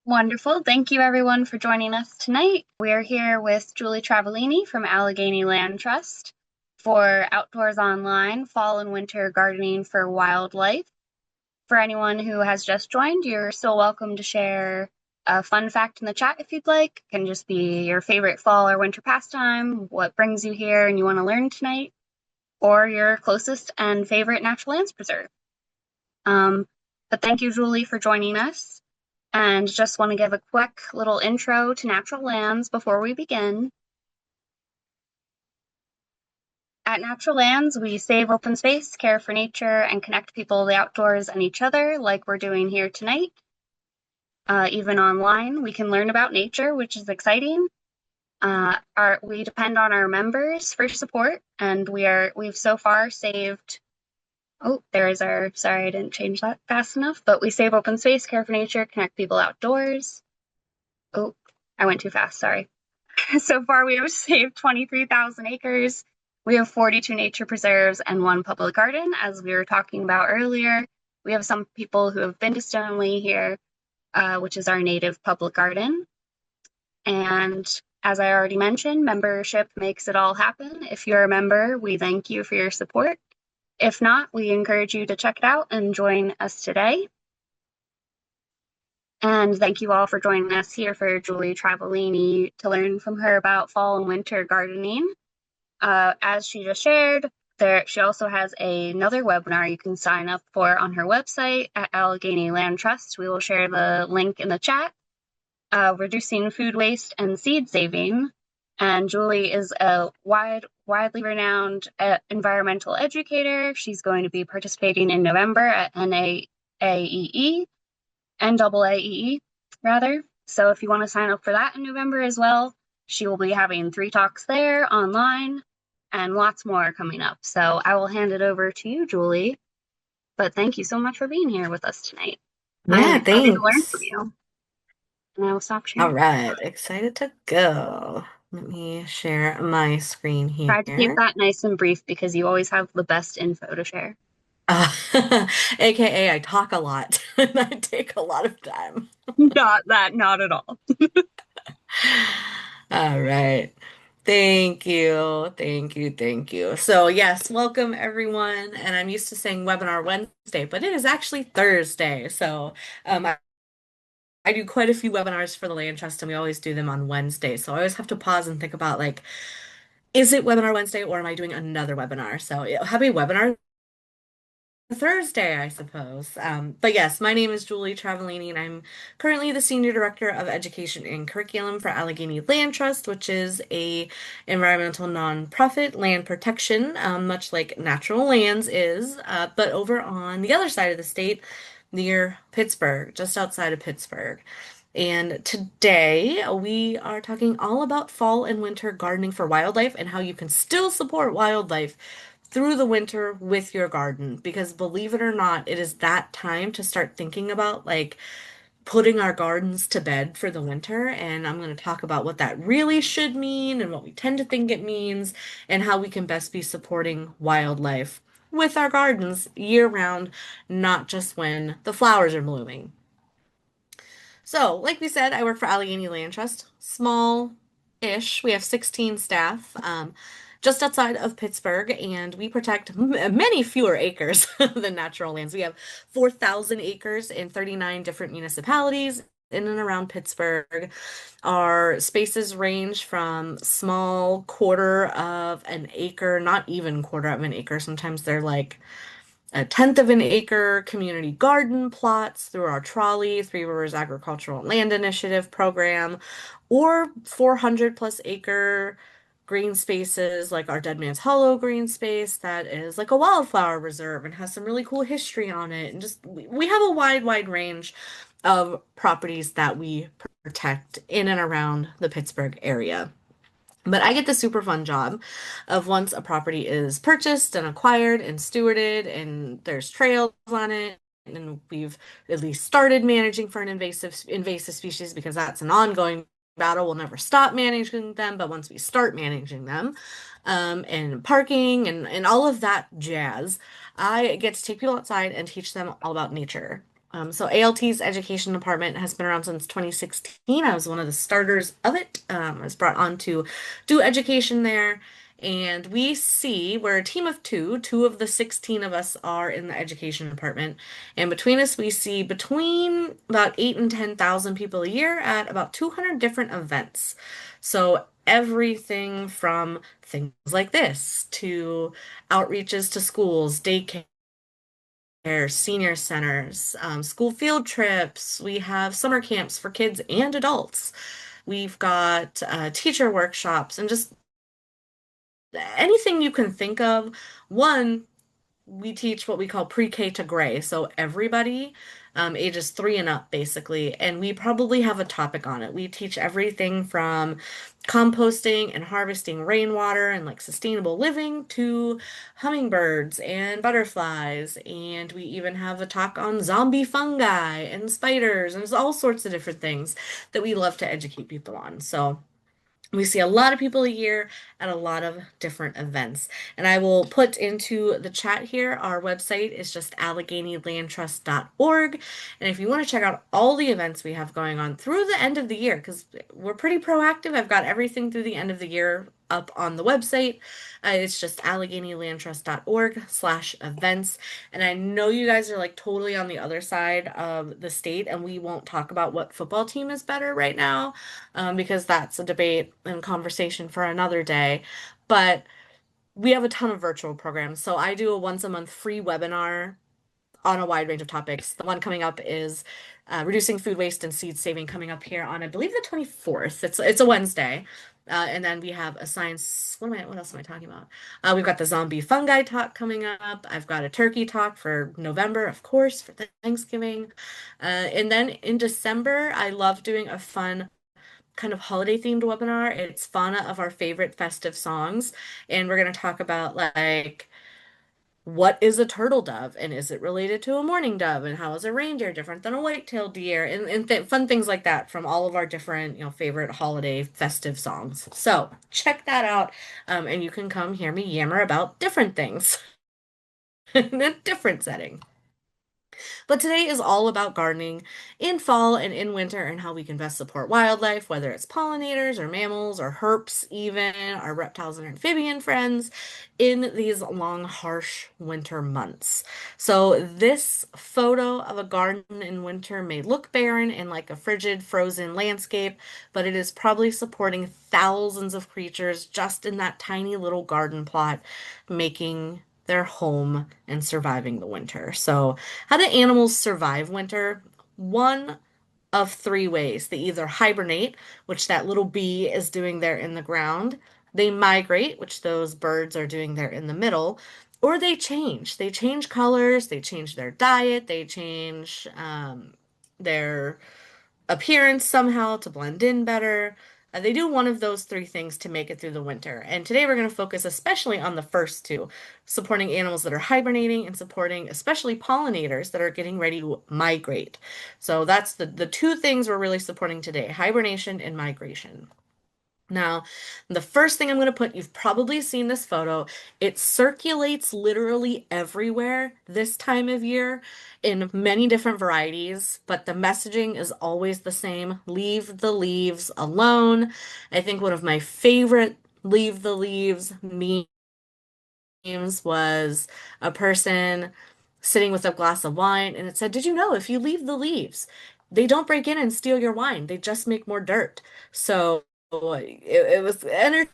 Wonderful. Thank you, everyone, for joining us tonight. We're here with Julie Travaglini from Allegheny Land Trust for Outdoors Online Fall and Winter Gardening for Wildlife. For anyone who has just joined, you're still welcome to share a fun fact in the chat if you'd like. It can just be your favorite fall or winter pastime, what brings you here and you want to learn tonight, or your closest and favorite natural lands preserve. But thank you, Julie, for joining us. And just want to give a quick little intro to natural lands before we begin. At Natural Lands, we save open space, care for nature, and connect people, the outdoors, and each other like we're doing here tonight. Even online, we can learn about nature, which is exciting. We depend on our members for support, and we've so far saved. Oh, sorry, I didn't change that fast enough, but we save open space, care for nature, connect people outdoors. Oh, I went too fast, sorry. So far, we have saved 23,000 acres. We have 42 nature preserves and one public garden, as we were talking about earlier. We have some people who have been to Stoneleigh here, which is our native public garden. And as I already mentioned, membership makes it all happen. If you're a member, we thank you for your support. If not, we encourage you to check it out and join us today. And thank you all for joining us here for Julie Travaglini to learn from her about fall and winter gardening. As she just shared, she also has another webinar you can sign up for on her website at Allegheny Land Trust. We will share the link in the chat. Reducing food waste and seed saving. And Julie is a widely renowned environmental educator. She's going to be participating in November at NAAEE, rather. So if you want to sign up for that in November as well, she will be having 3 talks there online and lots more coming up. So I will hand it over to you, Julie. But thank you so much for being here with us tonight. I'm Yeah, excited to learn from thanks. you. And I will stop All sharing. right, excited to go. Let me share my screen Tried to keep here. that nice and brief because you always have the best info to share. Uh, AKA I talk a lot and I take a lot of time. Not at all. All right. Thank you. Thank you. Thank you. So, yes, welcome everyone. And I'm used to saying webinar Wednesday, but it is actually Thursday. So, I do quite a few webinars for the Land Trust, and we always do them on Wednesday. So I always have to pause and think about like, is it Webinar Wednesday or am I doing another webinar? So happy webinar Thursday, I suppose. But yes, my name is Julie Travaglini, and I'm currently the Senior Director of Education and Curriculum for Allegheny Land Trust, which is a environmental nonprofit land protection, much like Natural Lands is, but over on the other side of the state near Pittsburgh, just outside of Pittsburgh. And today we are talking all about fall and winter gardening for wildlife and how you can still support wildlife through the winter with your garden. Because believe it or not, it is that time to start thinking about like putting our gardens to bed for the winter. And I'm going to talk about what that really should mean and what we tend to think it means and how we can best be supporting wildlife with our gardens year round, not just when the flowers are blooming. So, like we said, I work for Allegheny Land Trust, small-ish. We have 16 staff, just outside of Pittsburgh, and we protect many fewer acres than natural lands. We have 4,000 acres in 39 different municipalities in and around Pittsburgh. Our spaces range from small quarter of an acre, not even quarter of an acre. Sometimes they're like a tenth of an acre community garden plots through our trolley, Three Rivers Agricultural Land Initiative program, or 400 plus acre green spaces like our Dead Man's Hollow green space that is like a wildflower reserve and has some really cool history on it. And just we have a wide range of properties that we protect in and around the Pittsburgh area. But I get the super fun job of once a property is purchased and acquired and stewarded and there's trails on it, and we've at least started managing for an invasive species because that's an ongoing battle. We'll never stop managing them, but once we start managing them, and parking and all of that jazz, I get to take people outside and teach them all about nature. So ALT's education department has been around since 2016. I was one of the starters of it. I was brought on to do education there. And we're a team of two. Two of the 16 of us are in the education department. And between us, we see between about 8 and 10,000 people a year at about 200 different events. So everything from things like this to outreaches to schools, daycare, senior centers, school field trips. We have summer camps for kids and adults. We've got teacher workshops and just anything you can think of. One, we teach what we call pre-K to gray. So everybody, ages 3 and up, basically. And we probably have a topic on it. We teach everything from composting and harvesting rainwater and like sustainable living to hummingbirds and butterflies. And we even have a talk on zombie fungi and spiders. And there's all sorts of different things that we love to educate people on. So we see a lot of people a year at a lot of different events. And I will put into the chat here, our website is just AlleghenyLandTrust.org. And if you want to check out all the events we have going on through the end of the year, because we're pretty proactive, I've got everything through the end of the year up on the website. It's just AlleghenyLandTrust.org/events. And I know you guys are like totally on the other side of the state, and we won't talk about what football team is better right now, because that's a debate and conversation for another day. But we have a ton of virtual programs. So I do a once a month free webinar on a wide range of topics. The one coming up is reducing food waste and seed saving, coming up here on, I believe, the 24th. It's a Wednesday. And then we have a science. What else am I talking about? We've got the zombie fungi talk coming up. I've got a turkey talk for November, of course, for Thanksgiving. And then in December, I love doing a fun kind of holiday themed webinar. It's fauna of our favorite festive songs. And we're going to talk about like what is a turtle dove and is it related to a mourning dove and how is a reindeer different than a white-tailed deer and fun things like that from all of our different favorite holiday festive songs. So check that out, and you can come hear me yammer about different things in a different setting. But today is all about gardening in fall and in winter and how we can best support wildlife, whether it's pollinators or mammals or herps, even our reptiles and amphibian friends in these long, harsh winter months. So this photo of a garden in winter may look barren and like a frigid, frozen landscape, but it is probably supporting thousands of creatures just in that tiny little garden plot, making their home and surviving the winter. So how do animals survive winter? One of three ways. They either hibernate, which that little bee is doing there in the ground, they migrate, which those birds are doing there in the middle, or they change. They change colors, they change their diet, they change their appearance somehow to blend in better. They do one of those three things to make it through the winter. And today we're going to focus especially on the first two, supporting animals that are hibernating and supporting especially pollinators that are getting ready to migrate. So that's the two things we're really supporting today, hibernation and migration. Now, the first thing I'm going to put, you've probably seen this photo. It circulates literally everywhere this time of year in many different varieties, but the messaging is always the same. Leave the leaves alone. I think one of my favorite leave the leaves memes was a person sitting with a glass of wine, and it said, "Did you know if you leave the leaves, they don't break in and steal your wine, they just make more dirt." So it was entertaining,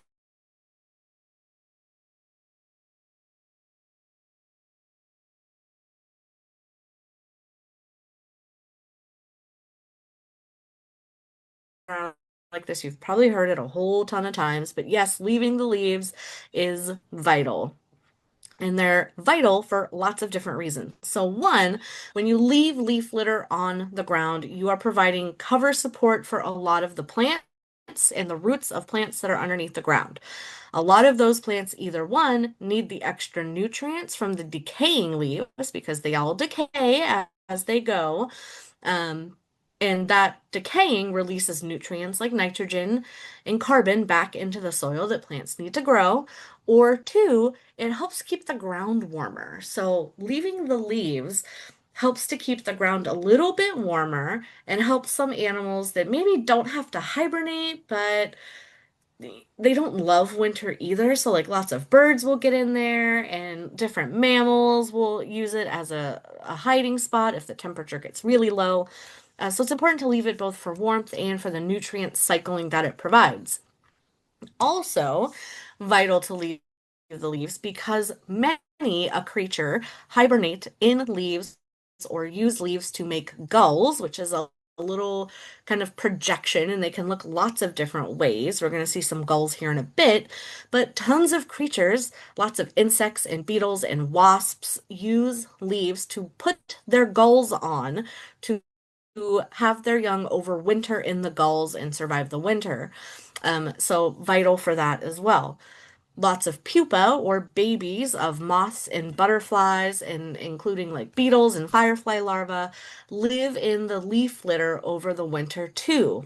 like this. You've probably heard it a whole ton of times, but yes, leaving the leaves is vital. And they're vital for lots of different reasons. So, one, when you leave leaf litter on the ground, you are providing cover support for a lot of the plants and the roots of plants that are underneath the ground. A lot of those plants either one need the extra nutrients from the decaying leaves because they all decay as they go. Um, and that decaying releases nutrients like nitrogen and carbon back into the soil that plants need to grow. Or two, it helps keep the ground warmer. So leaving the leaves helps to keep the ground a little bit warmer and helps some animals that maybe don't have to hibernate, but they don't love winter either. So, like, lots of birds will get in there, and different mammals will use it as a hiding spot if the temperature gets really low. So, it's important to leave it both for warmth and for the nutrient cycling that it provides. Also, vital to leave the leaves because many a creature hibernate in leaves or use leaves to make gulls, which is a little kind of projection, and they can look lots of different ways. We're going to see some gulls here in a bit, but tons of creatures, lots of insects and beetles and wasps use leaves to put their gulls on to have their young overwinter in the gulls and survive the winter. So vital for that as well. Lots of pupa or babies of moths and butterflies, and including like beetles and firefly larvae, live in the leaf litter over the winter too.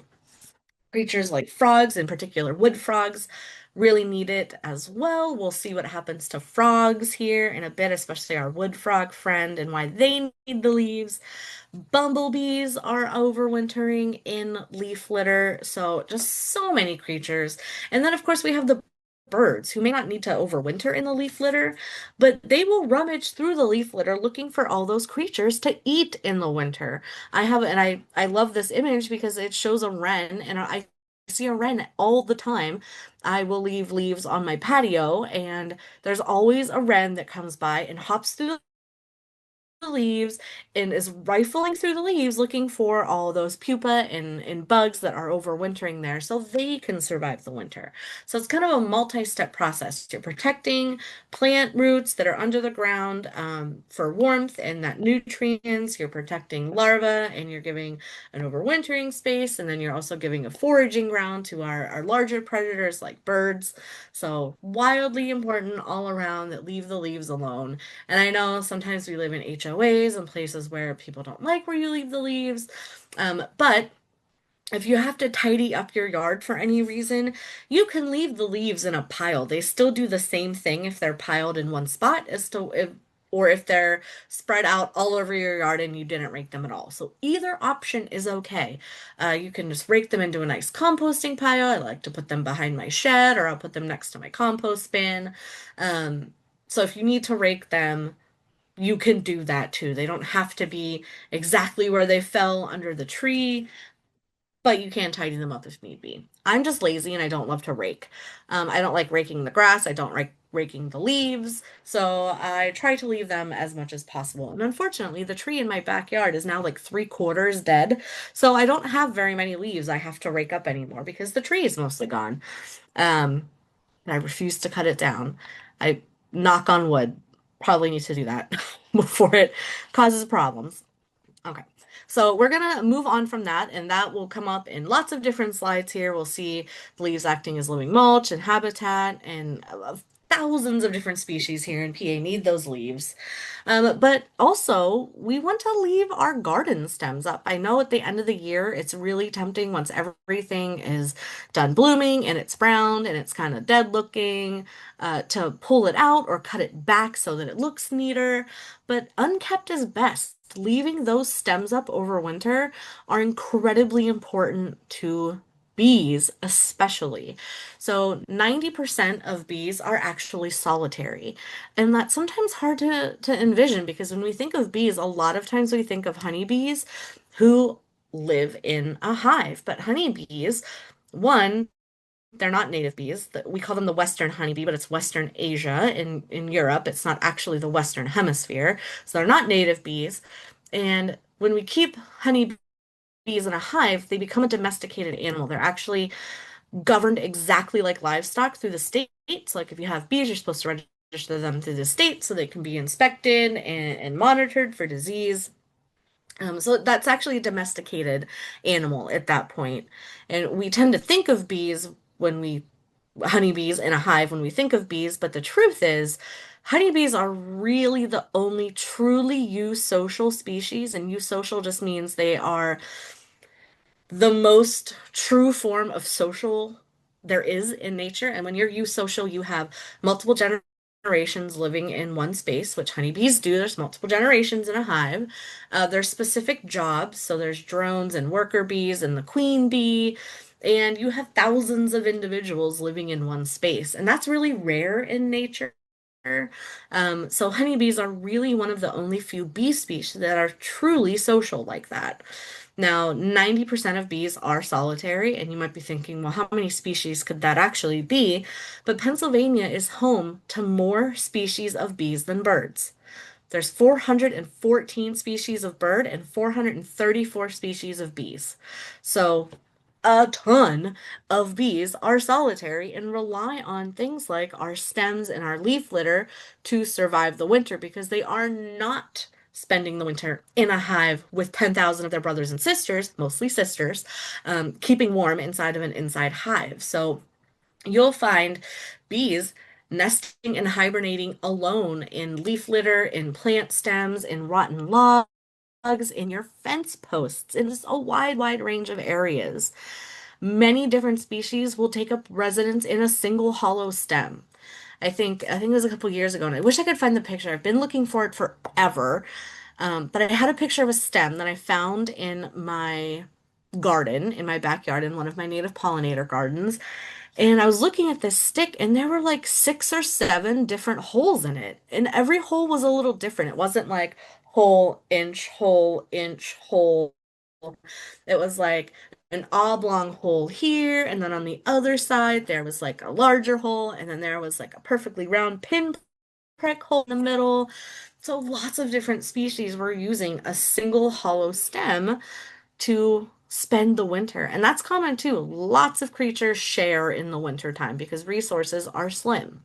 Creatures like frogs, in particular wood frogs, really need it as well. We'll see what happens to frogs here in a bit, especially our wood frog friend and why they need the leaves. Bumblebees are overwintering in leaf litter. So just so many creatures. And then, of course, we have the birds who may not need to overwinter in the leaf litter, but they will rummage through the leaf litter looking for all those creatures to eat in the winter. I love this image because it shows a wren, and I see a wren all the time. I will leave leaves on my patio, and there's always a wren that comes by and hops through the leaves and is rifling through the leaves looking for all those pupa and bugs that are overwintering there so they can survive the winter. So it's kind of a multi-step process. You're protecting plant roots that are under the ground for warmth and that nutrients. You're protecting larvae and you're giving an overwintering space. And then you're also giving a foraging ground to our larger predators like birds. So wildly important all around that leave the leaves alone. And I know sometimes we live in HOAs and places where people don't like where you leave the leaves. But if you have to tidy up your yard for any reason, you can leave the leaves in a pile. They still do the same thing if they're piled in one spot as to if or if they're spread out all over your yard and you didn't rake them at all. So either option is okay. You can just rake them into a nice composting pile. I like to put them behind my shed or I'll put them next to my compost bin. Um, so if you need to rake them, you can do that too. They don't have to be exactly where they fell under the tree, but you can tidy them up if need be. I'm just lazy and I don't love to rake. I don't like raking the grass. I don't like raking the leaves. So I try to leave them as much as possible. And unfortunately, the tree in my backyard is now like 3/4 dead. So I don't have very many leaves I have to rake up anymore because the tree is mostly gone. Um, and I refuse to cut it down. I knock on wood. Probably need to do that before it causes problems. Okay. So we're gonna move on from that, and that will come up in lots of different slides here. We'll see the leaves acting as living mulch and habitat, and thousands of different species here in PA need those leaves. But also, we want to leave our garden stems up. I know at the end of the year, it's really tempting once everything is done blooming and it's brown and it's kind of dead looking, to pull it out or cut it back so that it looks neater. But unkept is best. Leaving those stems up over winter are incredibly important to bees, especially. So 90% of bees are actually solitary. And that's sometimes hard to envision because when we think of bees, a lot of times we think of honeybees who live in a hive. But honeybees, one, they're not native bees. We call them the Western honeybee, but it's Western Asia in Europe. It's not actually the Western Hemisphere. So they're not native bees. And when we keep honeybees in a hive, they become a domesticated animal. They're actually governed exactly like livestock through the states. Like if you have bees, you're supposed to register them through the state so they can be inspected and monitored for disease. So that's actually a domesticated animal at that point. And we tend to think of bees when we, honeybees in a hive when we think of bees, but the truth is, honeybees are really the only truly eusocial species, and eusocial just means they are the most true form of social there is in nature. And when you're eusocial, you have multiple generations generations living in one space, which honeybees do. There's multiple generations in a hive. There's specific jobs, so there's drones and worker bees and the queen bee, and you have thousands of individuals living in one space, and that's really rare in nature. So honeybees are really one of the only few bee species that are truly social like that. Now, 90% of bees are solitary, and you might be thinking, well, how many species could that actually be? But Pennsylvania is home to more species of bees than birds. There's 414 species of bird and 434 species of bees. So a ton of bees are solitary and rely on things like our stems and our leaf litter to survive the winter because they are not spending the winter in a hive with 10,000 of their brothers and sisters, mostly sisters, keeping warm inside of an inside hive. So you'll find bees nesting and hibernating alone in leaf litter, in plant stems, in rotten logs, in your fence posts, in just a wide, wide range of areas. Many different species will take up residence in a single hollow stem. I think it was a couple years ago, and I wish I could find the picture. I've been looking for it forever. But I had a picture of a stem that I found in my garden, in my backyard, in one of my native pollinator gardens. And I was looking at this stick, and there were like 6 or 7 different holes in it. And every hole was a little different. It wasn't like hole, inch, hole, inch, hole. It was like an oblong hole here, and then on the other side, there was like a larger hole, and then there was like a perfectly round pinprick hole in the middle. So lots of different species were using a single hollow stem to spend the winter. And that's common too. Lots of creatures share in the winter time because resources are slim.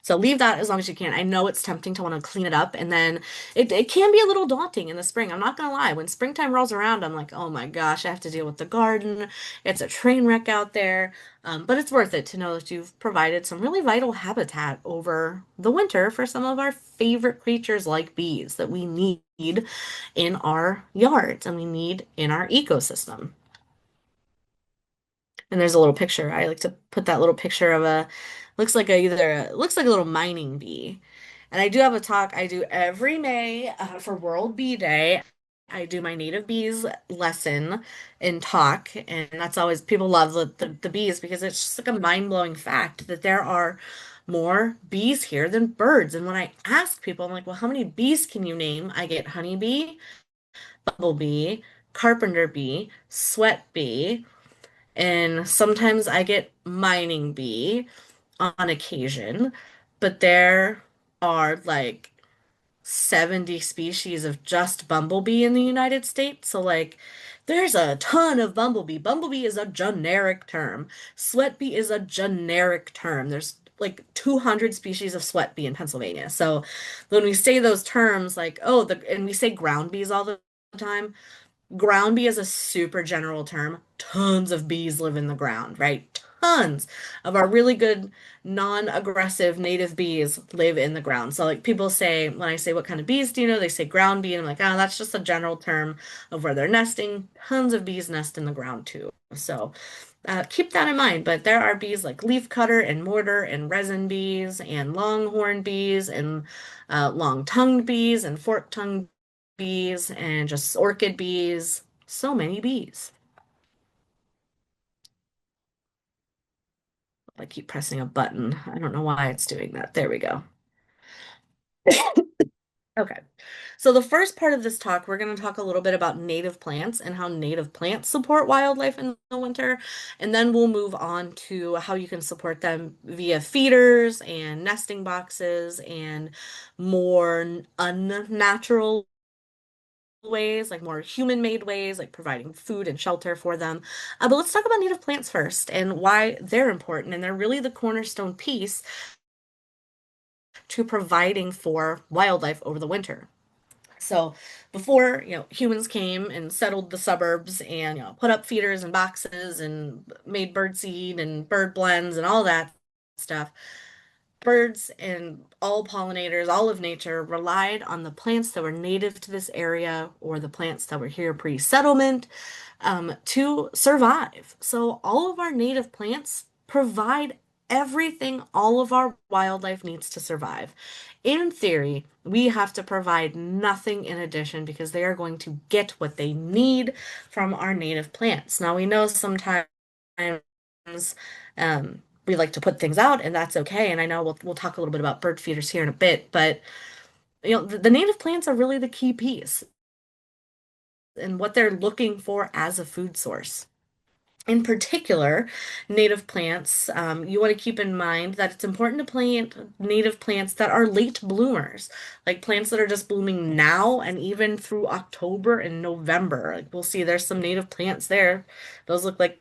So leave that as long as you can. I know it's tempting to want to clean it up, and then it can be a little daunting in the spring. I'm not gonna lie. When springtime rolls around, I'm like, oh my gosh, I have to deal with the garden. It's a train wreck out there. But it's worth it to know that you've provided some really vital habitat over the winter for some of our favorite creatures like bees that we need in our yards and we need in our ecosystem. And there's a little picture. I like to put that little picture of a looks like a either looks like a little mining bee. And I do have a talk I do every May for World Bee Day. I do my native bees lesson and talk, and that's always people love the bees because it's just like a mind-blowing fact that there are more bees here than birds. And when I ask people, I'm like, well, how many bees can you name? I get honeybee, bumblebee, carpenter bee, sweat bee. And sometimes I get mining bee on occasion, but there are like 70 species of just bumblebee in the United States. So, like, there's a ton of bumblebee. Bumblebee is a generic term. Sweat bee is a generic term. There's like 200 species of sweat bee in Pennsylvania. So, when we say those terms, like, and we say ground bees all the time, ground bee is a super general term. Tons of bees live in the ground, right? Tons of our really good non-aggressive native bees live in the ground. So like people say, when I say what kind of bees do you know, they say ground bee, and I'm like, oh, that's just a general term of where they're nesting. Tons of bees nest in the ground too. So keep that in mind. But there are bees like leafcutter and mortar and resin bees and longhorn bees and long-tongued bees and fork-tongued bees and just orchid bees. So many bees. I keep pressing a button. I don't know why it's doing that. There we go. Okay. So the first part of this talk, we're going to talk a little bit about native plants and how native plants support wildlife in the winter. And then we'll move on to how you can support them via feeders and nesting boxes and more unnatural ways, like more human-made ways, like providing food and shelter for them. But let's talk about native plants first and why they're important. And they're really the cornerstone piece to providing for wildlife over the winter. So before, humans came and settled the suburbs and, put up feeders and boxes and made bird seed and bird blends and all that stuff, birds and all pollinators, all of nature relied on the plants that were native to this area or the plants that were here pre-settlement to survive. So all of our native plants provide everything all of our wildlife needs to survive. In theory, we have to provide nothing in addition because they are going to get what they need from our native plants. Now, we know sometimes we like to put things out, and that's okay. And I know we'll talk a little bit about bird feeders here in a bit, but the native plants are really the key piece and what they're looking for as a food source. In particular, native plants, you want to keep in mind that it's important to plant native plants that are late bloomers, like plants that are just blooming now and even through October and November. Like we'll see there's some native plants there. Those look like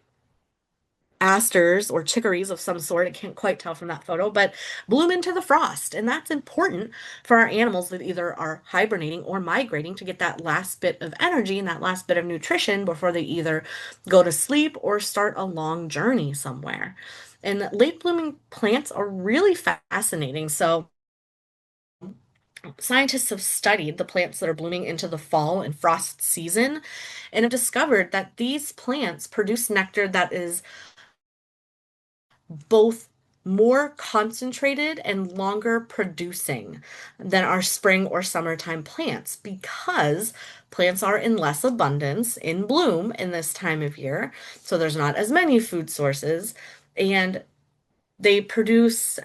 asters or chicories of some sort. I can't quite tell from that photo, but bloom into the frost. And that's important for our animals that either are hibernating or migrating to get that last bit of energy and that last bit of nutrition before they either go to sleep or start a long journey somewhere. And late blooming plants are really fascinating. So, scientists have studied the plants that are blooming into the fall and frost season and have discovered that these plants produce nectar that is both more concentrated and longer producing than our spring or summertime plants because plants are in less abundance in bloom in this time of year. So there's not as many food sources, and they produce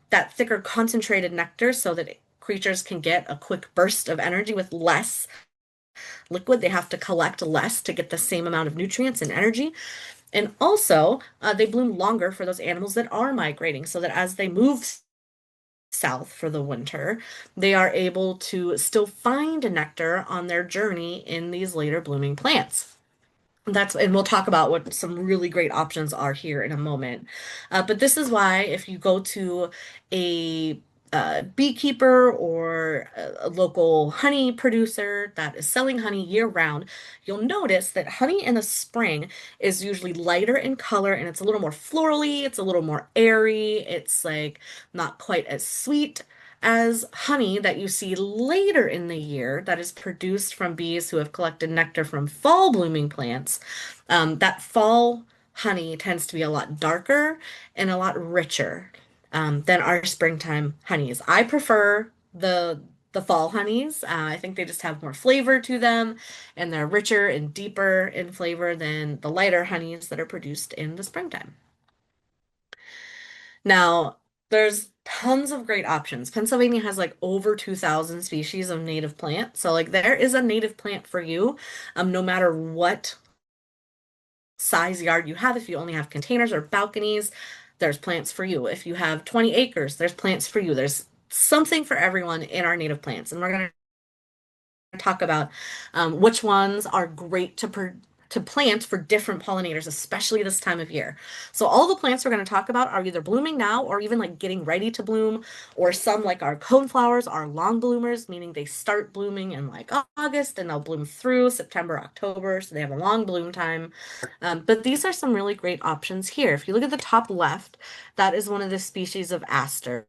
that thicker, concentrated nectar so that creatures can get a quick burst of energy with less liquid. They have to collect less to get the same amount of nutrients and energy. And also, they bloom longer for those animals that are migrating, so that as they move south for the winter, they are able to still find nectar on their journey in these later blooming plants. And we'll talk about what some really great options are here in a moment. But this is why if you go to a beekeeper or a local honey producer that is selling honey year round, you'll notice that honey in the spring is usually lighter in color and it's a little more florally, it's a little more airy, it's like not quite as sweet as honey that you see later in the year that is produced from bees who have collected nectar from fall blooming plants. That fall honey tends to be a lot darker and a lot richer than our springtime honeys. I prefer the fall honeys. I think they just have more flavor to them, and they're richer and deeper in flavor than the lighter honeys that are produced in the springtime. Now, there's tons of great options. Pennsylvania has like over 2,000 species of native plants. So like there is a native plant for you, no matter what size yard you have. If you only have containers or balconies, there's plants for you. If you have 20 acres, there's plants for you. There's something for everyone in our native plants. And we're going to talk about which ones are great to plant for different pollinators, especially this time of year. So all the plants we're going to talk about are either blooming now or even like getting ready to bloom, or some like our coneflowers are long bloomers, meaning they start blooming in like August and they'll bloom through September, October, so they have a long bloom time. But these are some really great options here. If you look at the top left, that is one of the species of aster.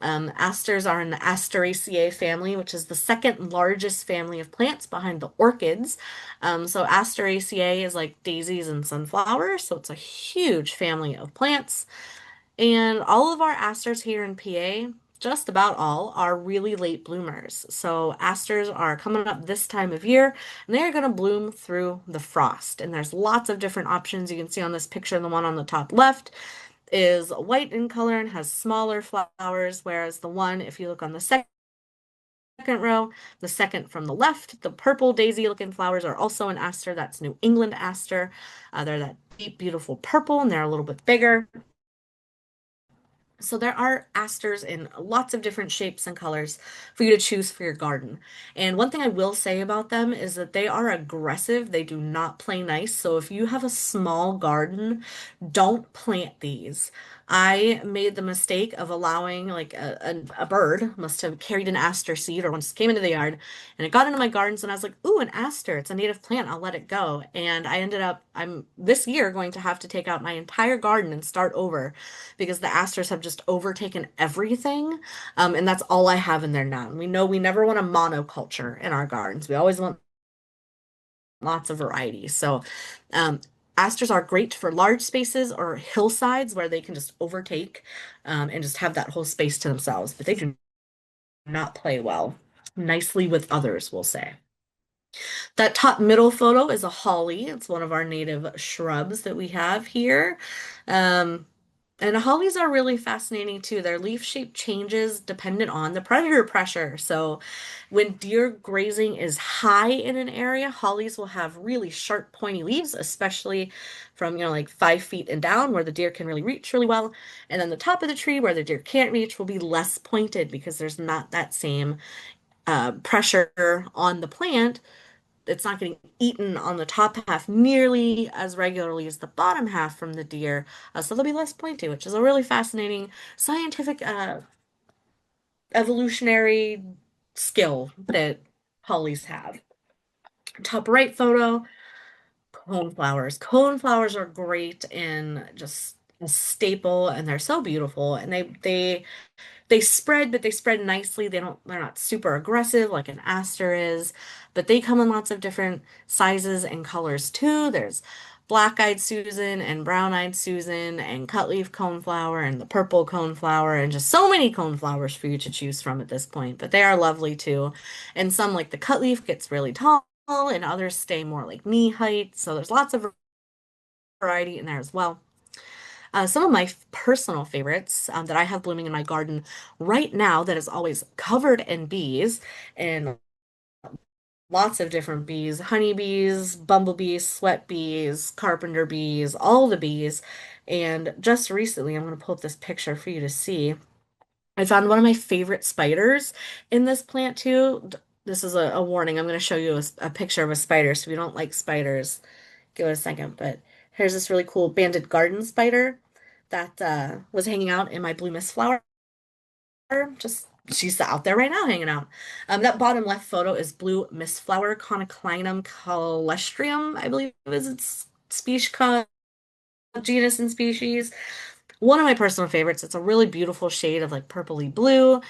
Asters are in the Asteraceae family, which is the second largest family of plants behind the orchids. So Asteraceae is like daisies and sunflowers, so it's a huge family of plants. And all of our asters here in PA, just about all, are really late bloomers. So asters are coming up this time of year, and they're going to bloom through the frost. And there's lots of different options you can see on this picture. The one on the top left is white in color and has smaller flowers, whereas the one, if you look on the second row, the second from the left, the purple daisy looking flowers are also an aster. That's New England aster. They're that deep, beautiful purple, and they're a little bit bigger. So there are asters in lots of different shapes and colors for you to choose for your garden. And one thing I will say about them is that they are aggressive. They do not play nice. So if you have a small garden, don't plant these. I made the mistake of allowing like a bird must have carried an aster seed or once came into the yard and it got into my gardens and I was like, ooh, an aster. It's a native plant. I'll let it go. And I ended up, I'm this year going to have to take out my entire garden and start over because the asters have just overtaken everything. And that's all I have in there now. And we know we never want a monoculture in our gardens. We always want lots of variety. So, Asters are great for large spaces or hillsides where they can just overtake and just have that whole space to themselves, but they do not play well nicely with others, we'll say. That top middle photo is a holly. It's one of our native shrubs that we have here. Um, and hollies are really fascinating too. Their leaf shape changes dependent on the predator pressure. So when deer grazing is high in an area, hollies will have really sharp, pointy leaves, especially from, like 5 feet and down, where the deer can really reach really well. And then the top of the tree, where the deer can't reach, will be less pointed because there's not that same pressure on the plant. It's not getting eaten on the top half nearly as regularly as the bottom half from the deer. So they'll be less pointy, which is a really fascinating scientific evolutionary skill that hollies have. Top right photo, coneflowers. Coneflowers are great and just a staple, and they're so beautiful. And they spread, but they spread nicely. They're not super aggressive like an aster is, but they come in lots of different sizes and colors too. There's black-eyed Susan and brown-eyed Susan and cutleaf coneflower and the purple coneflower and just so many coneflowers for you to choose from at this point. But they are lovely too. And some like the cutleaf gets really tall and others stay more like knee height. So there's lots of variety in there as well. Some of my personal favorites that I have blooming in my garden right now that is always covered in bees and lots of different bees, honeybees, bumblebees, sweat bees, carpenter bees, all the bees. And just recently, I'm going to pull up this picture for you to see. I found one of my favorite spiders in this plant too. This is a warning. I'm going to show you a picture of a spider. So if you don't like spiders, give it a second. But here's this really cool banded garden spider that was hanging out in my blue mist flower. Just she's out there right now hanging out. That bottom left photo is blue mist flower Conoclinum calestrium, I believe is its species, genus and species. One of my personal favorites. It's a really beautiful shade of like purpley blue.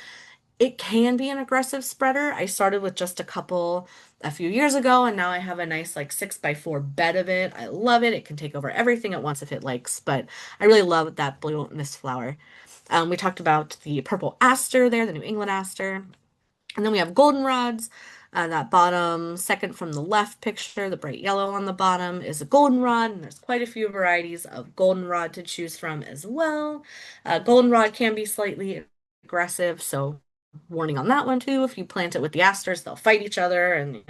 It can be an aggressive spreader. I started with just a couple a few years ago, and now I have a nice like 6x4 bed of it. I love it. It can take over everything at once if it likes, but I really love that blue mist flower. We talked about the purple aster there, the New England aster. And then we have goldenrods. That bottom second from the left picture, the bright yellow on the bottom is a goldenrod, and there's quite a few varieties of goldenrod to choose from as well. Goldenrod can be slightly aggressive, so warning on that one too. If you plant it with the asters, they'll fight each other, and you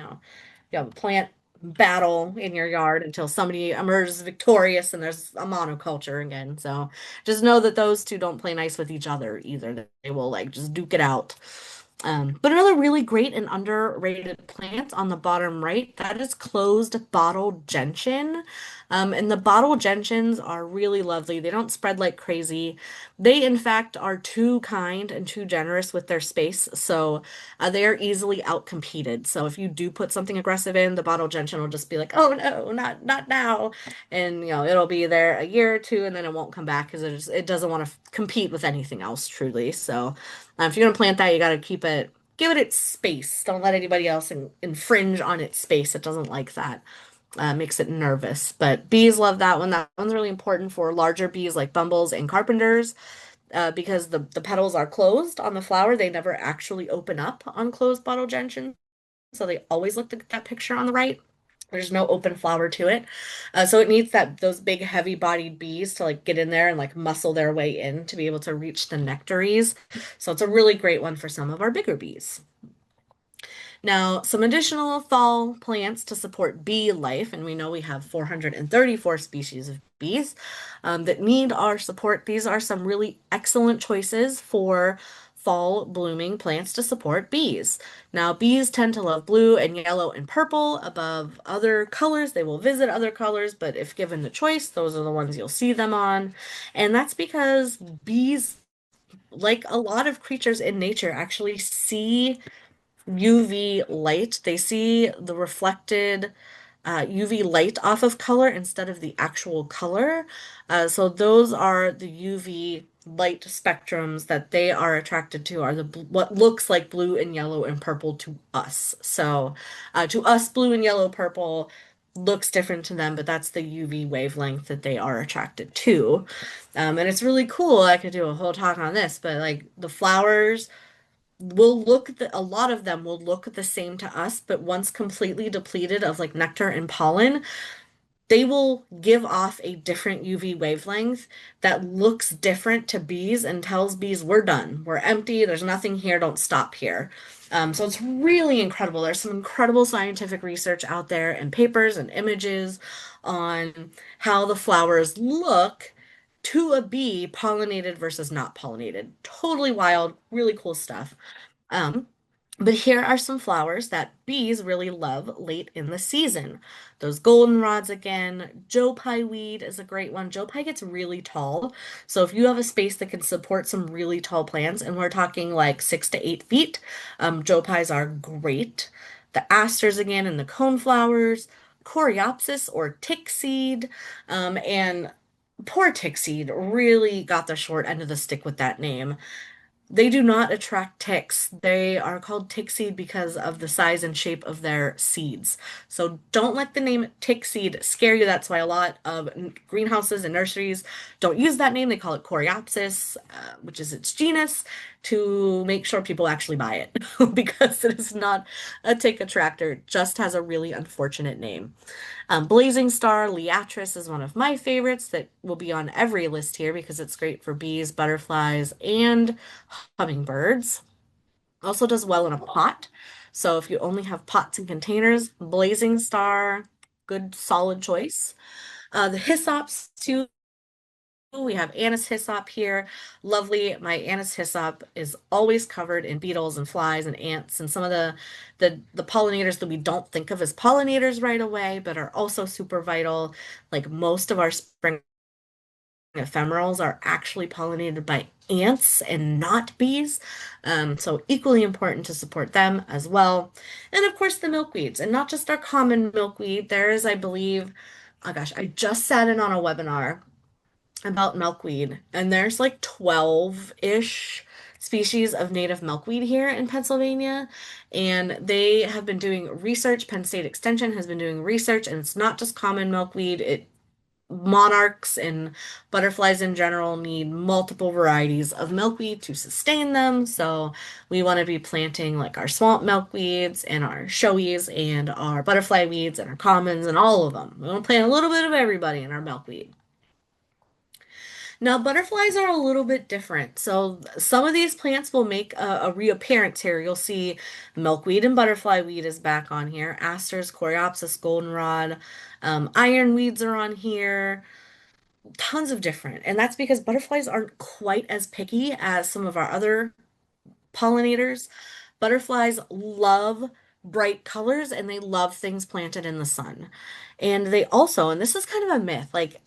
have a plant battle in your yard until somebody emerges victorious and there's a monoculture again. So just know that those two don't play nice with each other either. They will like just duke it out. But another really great and underrated plant on the bottom right, that is closed bottle gentian. And the bottle gentians are really lovely. They don't spread like crazy. They, in fact, are too kind and too generous with their space, so they are easily outcompeted. So if you do put something aggressive in, the bottle gentian will just be like, "Oh no, not now," and it'll be there a year or two, and then it won't come back because it doesn't want to compete with anything else, truly. So if you're gonna plant that, you got to give it its space. Don't let anybody else infringe on its space. It doesn't like that. Makes it nervous. But bees love that one. That one's really important for larger bees like bumbles and carpenters because the petals are closed on the flower. They never actually open up on closed bottle gentian. So they always look like that picture on the right. There's no open flower to it. So it needs those big heavy-bodied bees to like get in there and like muscle their way in to be able to reach the nectaries. So it's a really great one for some of our bigger bees. Now, some additional fall plants to support bee life, and we know we have 434 species of bees that need our support. These are some really excellent choices for fall blooming plants to support bees. Now, bees tend to love blue and yellow and purple above other colors. They will visit other colors, but if given the choice, those are the ones you'll see them on. And that's because bees, like a lot of creatures in nature, actually see UV light. They see the reflected UV light off of color instead of the actual color. So those are the UV light spectrums that they are attracted to are what looks like blue and yellow and purple to us. So to us, blue and yellow, purple looks different to them, but that's the UV wavelength that they are attracted to. And it's really cool. I could do a whole talk on this, but like the flowers will a lot of them will look the same to us, but once completely depleted of like nectar and pollen, they will give off a different UV wavelength that looks different to bees and tells bees, we're done. We're empty. There's nothing here. Don't stop here. So it's really incredible. There's some incredible scientific research out there and papers and images on how the flowers look to a bee pollinated versus not pollinated. Totally wild, really cool stuff. Um, but here are some flowers that bees really love late in the season. Those goldenrods again. Joe pie weed is a great one. Joe pie gets really tall. So if you have a space that can support some really tall plants, and we're talking like 6 to 8 feet, Joe pies are great. The asters again and the coneflowers. Coreopsis or tick seed. And poor tick seed really got the short end of the stick with that name. They do not attract ticks. They are called tick seed because of the size and shape of their seeds. So don't let the name tick seed scare you. That's why a lot of greenhouses and nurseries don't use that name. They call it Coreopsis, which is its genus, to make sure people actually buy it because it is not a tick attractor. It just has a really unfortunate name. Blazing Star Liatris is one of my favorites that will be on every list here because it's great for bees, butterflies, and hummingbirds. Also does well in a pot. So if you only have pots and containers, Blazing Star, good solid choice. The hyssops too. We have anise hyssop here. Lovely. My anise hyssop is always covered in beetles and flies and ants and some of the pollinators that we don't think of as pollinators right away, but are also super vital. Like most of our spring ephemerals are actually pollinated by ants and not bees. So equally important to support them as well. And of course the milkweeds, and not just our common milkweed. There is, I believe, oh gosh, I just sat in on a webinar about milkweed, and there's like 12-ish species of native milkweed here in Pennsylvania, and they have been doing research. Penn State Extension has been doing research, and it's not just common milkweed. It monarchs and butterflies in general need multiple varieties of milkweed to sustain them. So we want to be planting like our swamp milkweeds and our showies and our butterfly weeds and our commons and all of them. We want to plant a little bit of everybody in our milkweed. Now, butterflies are a little bit different. So, some of these plants will make a reappearance here. You'll see milkweed and butterfly weed is back on here. Asters, coreopsis, goldenrod, ironweeds are on here. Tons of different. And that's because butterflies aren't quite as picky as some of our other pollinators. Butterflies love bright colors and they love things planted in the sun. And they also, and this is kind of a myth, like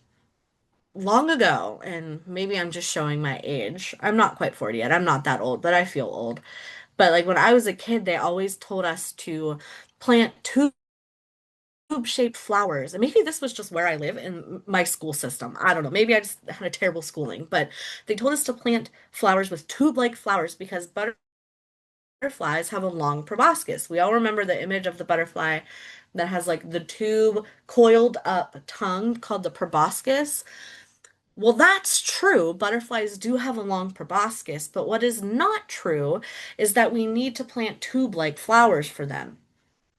long ago, and maybe I'm just showing my age. I'm not quite 40 yet. I'm not that old, but I feel old. But like when I was a kid, they always told us to plant tube-shaped flowers. And maybe this was just where I live in my school system. I don't know. Maybe I just had a terrible schooling, but they told us to plant flowers with tube-like flowers because butterflies have a long proboscis. We all remember the image of the butterfly that has like the tube coiled up tongue called the proboscis. Well, that's true. Butterflies do have a long proboscis, but what is not true is that we need to plant tube-like flowers for them.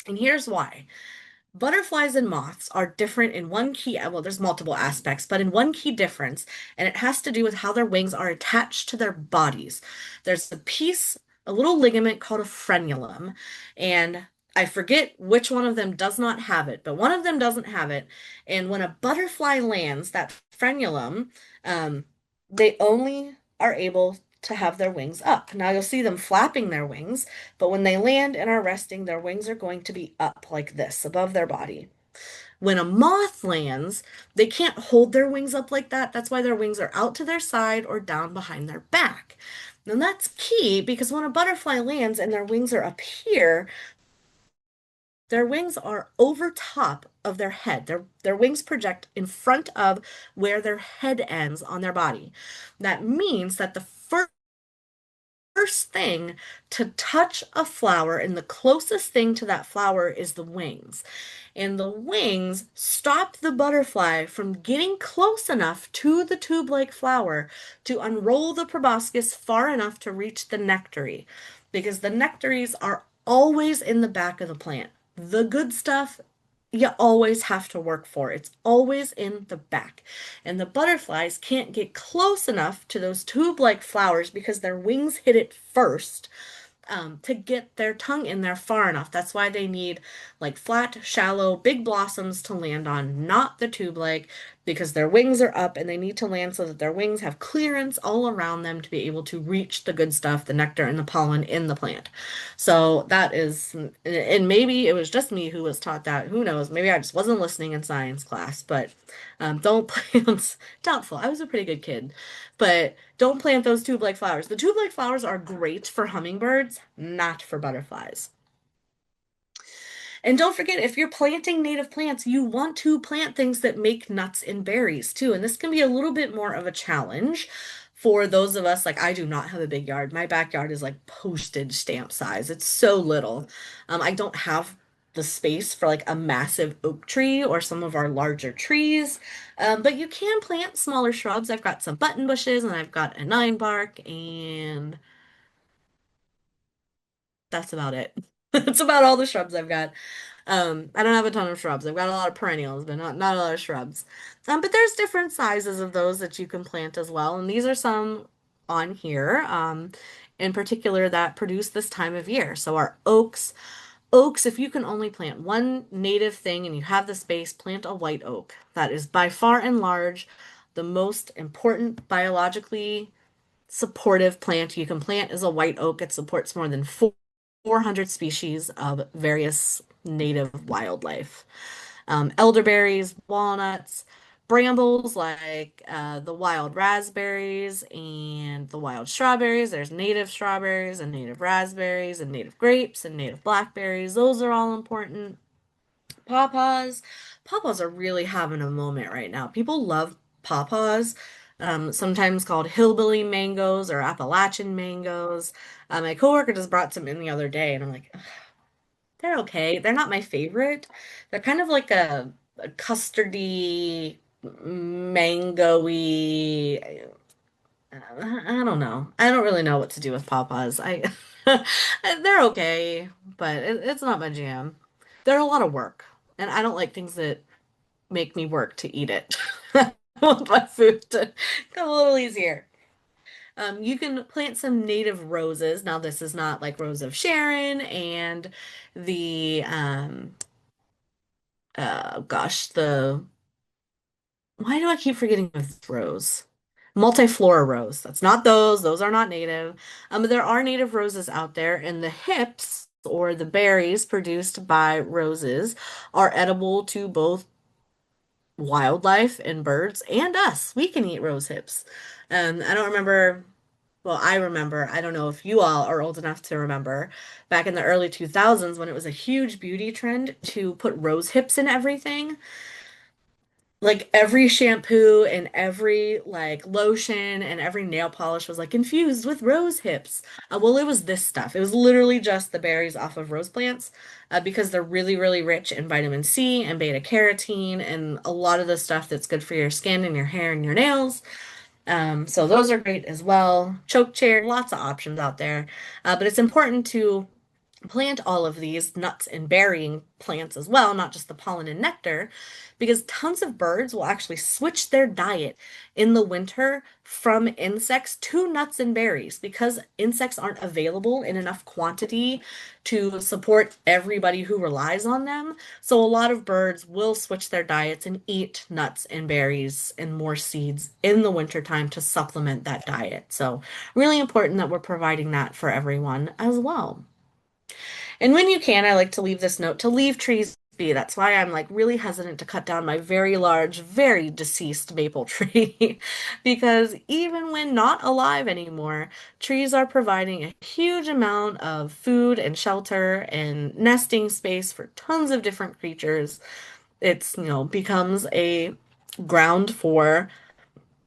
And here's why. Butterflies and moths are different in one key, well, there's multiple aspects, but in one key difference, and it has to do with how their wings are attached to their bodies. There's a piece, a little ligament called a frenulum, and I forget which one of them does not have it, but one of them doesn't have it. And when a butterfly lands, that frenulum, um, they only are able to have their wings up. Now you'll see them flapping their wings, but when they land and are resting, their wings are going to be up like this above their body. When a moth lands, they can't hold their wings up like that. That's why their wings are out to their side or down behind their back. And that's key because when a butterfly lands and their wings are up here, their wings are over top of their head. Their wings project in front of where their head ends on their body. That means that the first thing to touch a flower, and the closest thing to that flower is the wings. And the wings stop the butterfly from getting close enough to the tube-like flower to unroll the proboscis far enough to reach the nectary, because the nectaries are always in the back of the plant. The good stuff you always have to work for. It's always in the back. And the butterflies can't get close enough to those tube-like flowers because their wings hit it first, to get their tongue in there far enough. That's why they need like flat, shallow, big blossoms to land on, not the tube-like, because their wings are up and they need to land so that their wings have clearance all around them to be able to reach the good stuff, the nectar and the pollen in the plant. So that is, and maybe it was just me who was taught that. Who knows? Maybe I just wasn't listening in science class, but don't plant, doubtful. I was a pretty good kid, but don't plant those tube-like flowers. The tube-like flowers are great for hummingbirds, not for butterflies. And don't forget, if you're planting native plants, you want to plant things that make nuts and berries too. And this can be a little bit more of a challenge for those of us, like I do not have a big yard. My backyard is like postage stamp size. It's so little. I don't have the space for like a massive oak tree or some of our larger trees. But you can plant smaller shrubs. I've got some button bushes and I've got a nine bark, and that's about it. That's about all the shrubs I've got. I don't have a ton of shrubs. I've got a lot of perennials, but not a lot of shrubs. But there's different sizes of those that you can plant as well, and these are some on here, in particular that produce this time of year. So our oaks. Oaks, if you can only plant one native thing and you have the space, plant a white oak. That is by far and large the most important biologically supportive plant you can plant is a white oak. It supports more than 400 species of various native wildlife. Elderberries, walnuts, brambles like the wild raspberries and the wild strawberries. There's native strawberries and native raspberries and native grapes and native blackberries. Those are all important. Pawpaws. Pawpaws are really having a moment right now. People love pawpaws, sometimes called hillbilly mangoes or Appalachian mangoes. My coworker just brought some in the other day, and I'm like, "Ugh, they're okay. They're not my favorite. They're kind of like a custardy, mangoey. I don't know. I don't really know what to do with pawpaws. They're okay, but it's not my jam. They're a lot of work, and I don't like things that make me work to eat it. I want my food to come a little easier. You can plant some native roses. Now, this is not like Rose of Sharon and the gosh, the why do I keep forgetting of rose? Multiflora rose. That's not those. Those are not native. But there are native roses out there, and the hips or the berries produced by roses are edible to both wildlife and birds and us. We can eat rose hips. I don't remember. Well, I remember. I don't know if you all are old enough to remember back in the early 2000s when it was a huge beauty trend to put rose hips in everything. Like every shampoo and every like lotion and every nail polish was like infused with rose hips. Well, it was this stuff. It was literally just the berries off of rose plants, because they're really, really rich in vitamin C and beta carotene and a lot of the stuff that's good for your skin and your hair and your nails. So those are great as well. Choke chair, lots of options out there. But it's important to plant all of these nuts and berrying plants as well, not just the pollen and nectar, because tons of birds will actually switch their diet in the winter from insects to nuts and berries because insects aren't available in enough quantity to support everybody who relies on them. So a lot of birds will switch their diets and eat nuts and berries and more seeds in the wintertime to supplement that diet. So really important that we're providing that for everyone as well. And when you can, I like to leave this note to leave trees be. That's why I'm like really hesitant to cut down my very large, very deceased maple tree. Because even when not alive anymore, trees are providing a huge amount of food and shelter and nesting space for tons of different creatures. It's, becomes a ground for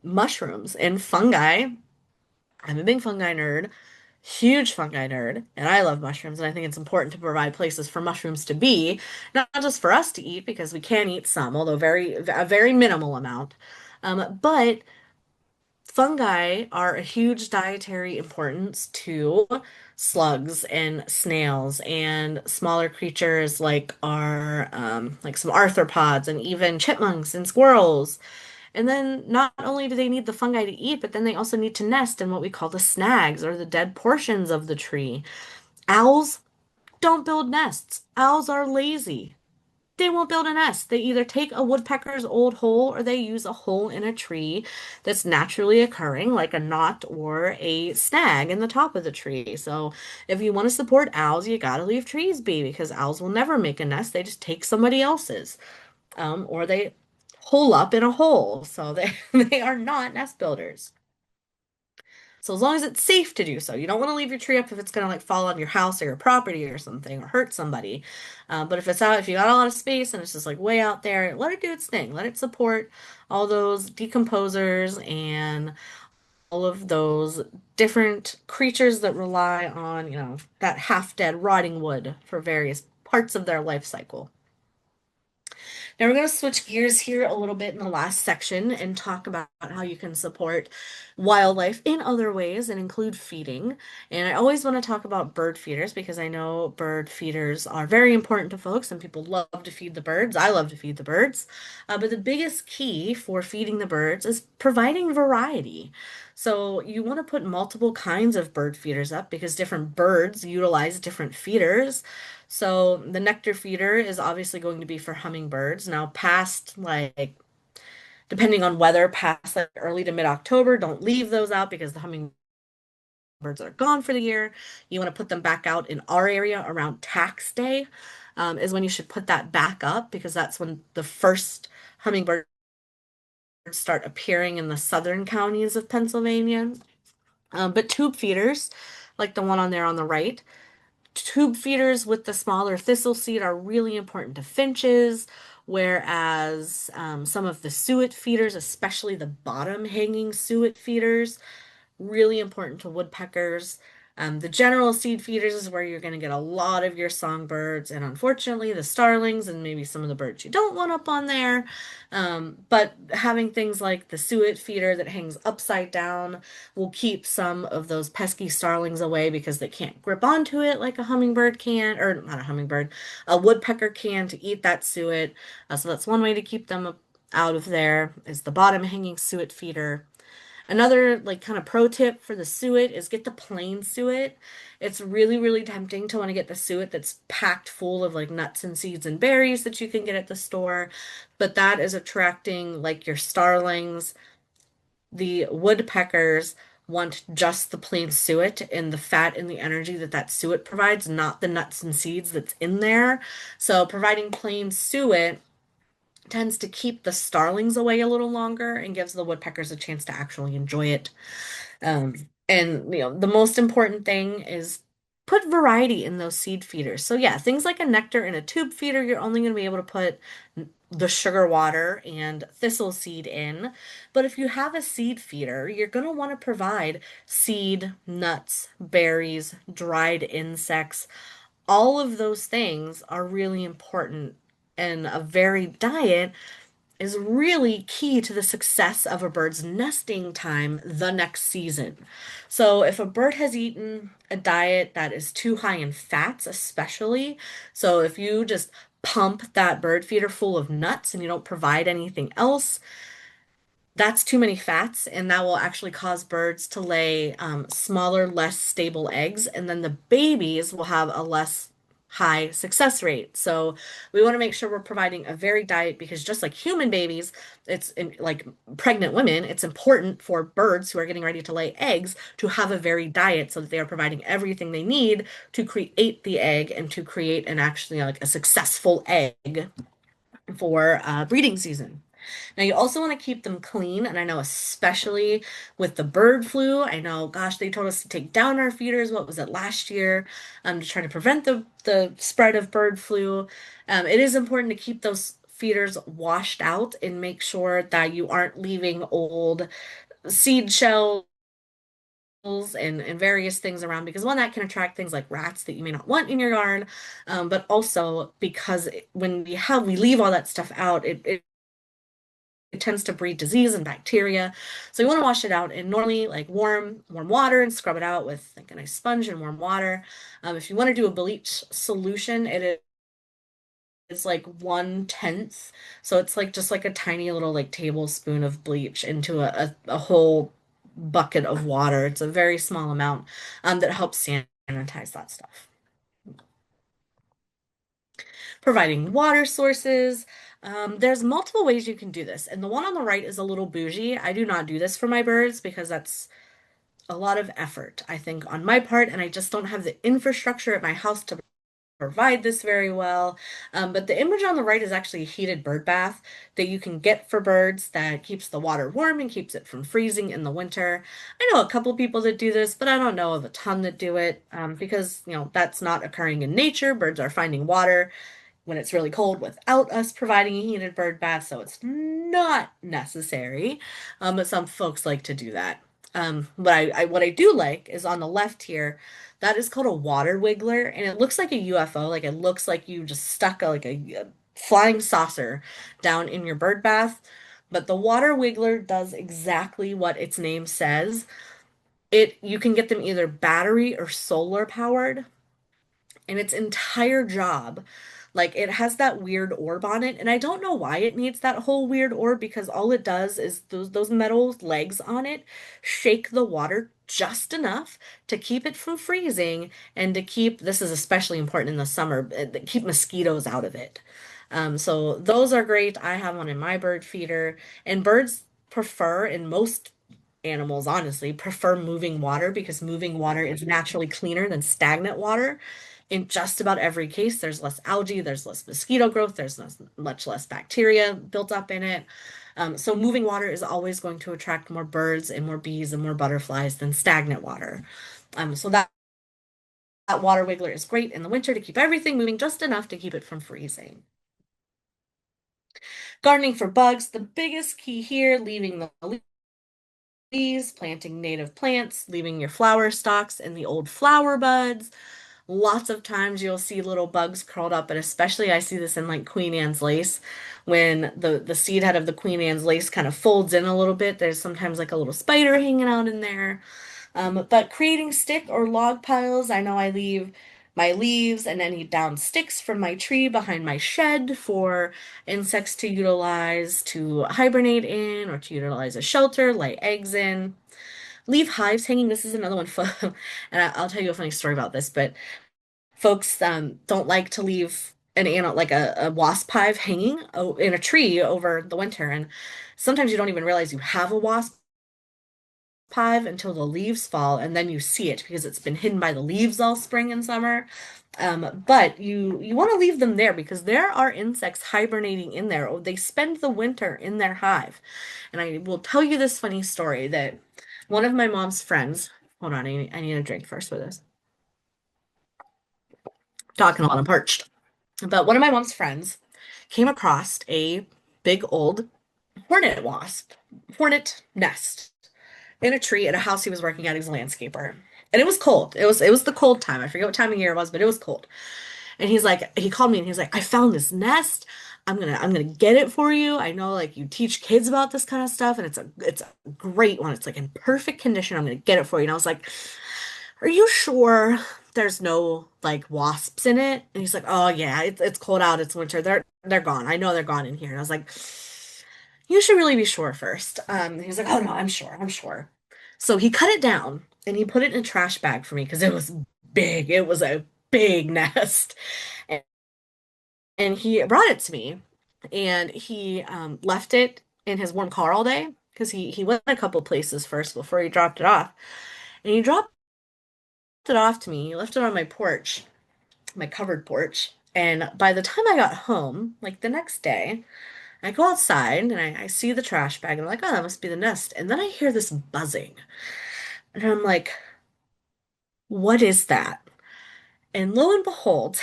mushrooms and fungi. I'm a big fungi nerd. huge fungi nerd, and I love mushrooms, and I think it's important to provide places for mushrooms to be, not just for us to eat because we can eat some, although a very minimal amount. But fungi are a huge dietary importance to slugs and snails and smaller creatures like some arthropods and even chipmunks and squirrels. And then not only do they need the fungi to eat, but then they also need to nest in what we call the snags or the dead portions of the tree. Owls don't build nests. Owls are lazy. They won't build a nest. They either take a woodpecker's old hole or they use a hole in a tree that's naturally occurring, like a knot or a snag in the top of the tree. So if you want to support owls, you gotta leave trees be because owls will never make a nest. They just take somebody else's, or they hole up in a hole. So they they are not nest builders. So as long as it's safe to do so, you don't want to leave your tree up if it's gonna like fall on your house or your property or something or hurt somebody. But if it's out, if you got a lot of space and it's just like way out there, let it do its thing. Let it support all those decomposers and all of those different creatures that rely on, that half-dead rotting wood for various parts of their life cycle. Now we're going to switch gears here a little bit in the last section and talk about how you can support wildlife in other ways and include feeding. And I always want to talk about bird feeders because I know bird feeders are very important to folks and people love to feed the birds. I love to feed the birds. But the biggest key for feeding the birds is providing variety. So you want to put multiple kinds of bird feeders up because different birds utilize different feeders. So the nectar feeder is obviously going to be for hummingbirds. Now, past like depending on weather, past like early to mid-October, don't leave those out because the hummingbirds are gone for the year. You want to put them back out in our area around tax day, is when you should put that back up because that's when the first hummingbirds start appearing in the southern counties of Pennsylvania. But tube feeders, like the one on there on the right, tube feeders with the smaller thistle seed are really important to finches, whereas some of the suet feeders, especially the bottom hanging suet feeders, really important to woodpeckers. The general seed feeders is where you're going to get a lot of your songbirds, and unfortunately, the starlings and maybe some of the birds you don't want up on there. But having things like the suet feeder that hangs upside down will keep some of those pesky starlings away because they can't grip onto it like a hummingbird can, or not a hummingbird, a woodpecker can to eat that suet. So that's one way to keep them out of there is the bottom hanging suet feeder. Another like kind of pro tip for the suet is get the plain suet. It's really, really tempting to want to get the suet that's packed full of like nuts and seeds and berries that you can get at the store, but that is attracting like your starlings. The woodpeckers want just the plain suet and the fat and the energy that that suet provides, not the nuts and seeds that's in there. So providing plain suet tends to keep the starlings away a little longer and gives the woodpeckers a chance to actually enjoy it. And the most important thing is put variety in those seed feeders. So yeah, things like a nectar in a tube feeder, you're only going to be able to put the sugar water and thistle seed in. But if you have a seed feeder, you're going to want to provide seed, nuts, berries, dried insects. All of those things are really important in a varied diet is really key to the success of a bird's nesting time the next season. So, if a bird has eaten a diet that is too high in fats, especially, so if you just pump that bird feeder full of nuts and you don't provide anything else, that's too many fats, and that will actually cause birds to lay smaller, less stable eggs, and then the babies will have a less high success rate. So we want to make sure we're providing a varied diet because just like human babies, like pregnant women, it's important for birds who are getting ready to lay eggs to have a varied diet so that they are providing everything they need to create the egg and to create an actually like a successful egg for breeding season. Now, you also want to keep them clean, and I know especially with the bird flu, I know, gosh, they told us to take down our feeders. What was it last year? To try to prevent the spread of bird flu. It is important to keep those feeders washed out and make sure that you aren't leaving old seed shells and various things around because one, that can attract things like rats that you may not want in your yard, but also because when we leave all that stuff out, it tends to breed disease and bacteria. So you want to wash it out in normally like warm water and scrub it out with like a nice sponge and warm water. If you want to do a bleach solution, it's like 1/10. So it's like just like a tiny little like tablespoon of bleach into a whole bucket of water. It's a very small amount that helps sanitize that stuff. Providing water sources. There's multiple ways you can do this. And the one on the right is a little bougie. I do not do this for my birds because that's a lot of effort, I think, on my part, and I just don't have the infrastructure at my house to provide this very well. But the image on the right is actually a heated bird bath that you can get for birds that keeps the water warm and keeps it from freezing in the winter. I know a couple people that do this, but I don't know of a ton that do it because, that's not occurring in nature. Birds are finding water when it's really cold without us providing a heated bird bath, so it's not necessary. But some folks like to do that. But what I do like is on the left here, that is called a water wiggler, and it looks like a UFO. Like it looks like you just stuck a flying saucer down in your bird bath. But the water wiggler does exactly what its name says. You can get them either battery or solar powered, and its entire job, like it has that weird orb on it, and I don't know why it needs that whole weird orb because all it does is those metal legs on it shake the water just enough to keep it from freezing and to keep, this is especially important in the summer, keep mosquitoes out of it. So those are great. I have one in my bird feeder, and birds prefer, and most animals honestly prefer moving water because moving water is naturally cleaner than stagnant water. In just about every case, there's less algae, there's less mosquito growth, much less bacteria built up in it. So moving water is always going to attract more birds and more bees and more butterflies than stagnant water. So that water wiggler is great in the winter to keep everything moving just enough to keep it from freezing. Gardening for bugs, the biggest key here, leaving the leaves, planting native plants, leaving your flower stalks and the old flower buds. Lots of times you'll see little bugs curled up, and especially I see this in like Queen Anne's lace. When the seed head of the Queen Anne's lace kind of folds in a little bit, there's sometimes like a little spider hanging out in there. But creating stick or log piles, I know I leave my leaves and any down sticks from my tree behind my shed for insects to utilize to hibernate in or to utilize as shelter, lay eggs in. Leave hives hanging. This is another one, and I'll tell you a funny story about this, but folks don't like to leave an animal like a wasp hive hanging in a tree over the winter, and sometimes you don't even realize you have a wasp hive until the leaves fall, and then you see it because it's been hidden by the leaves all spring and summer. But you want to leave them there because there are insects hibernating in there. They spend the winter in their hive. And I will tell you this funny story that one of my mom's friends, hold on, I need a drink first for this. Talking a lot, I'm parched. But one of my mom's friends came across a big old hornet wasp, hornet nest in a tree at a house he was working at. He was a landscaper. And it was cold. It was the cold time. I forget what time of year it was, but it was cold. And he called me and he's like, I found this nest. I'm gonna get it for you. I know like you teach kids about this kind of stuff, and it's a great one. It's like in perfect condition. I'm gonna get it for you. And I was like, are you sure there's no like wasps in it? And he's like, oh yeah, it's cold out. It's winter. They're gone. I know they're gone in here. And I was like, you should really be sure first. He's like, oh no, I'm sure. I'm sure. So he cut it down and he put it in a trash bag for me because it was big. It was a big nest. And, and he brought it to me and he left it in his warm car all day because he went a couple places first before he dropped it off. And he dropped it off to me. He left it on my porch, my covered porch. And by the time I got home, like the next day, I go outside and I see the trash bag and I'm like, oh, that must be the nest. And then I hear this buzzing. And I'm like, what is that? And lo and behold,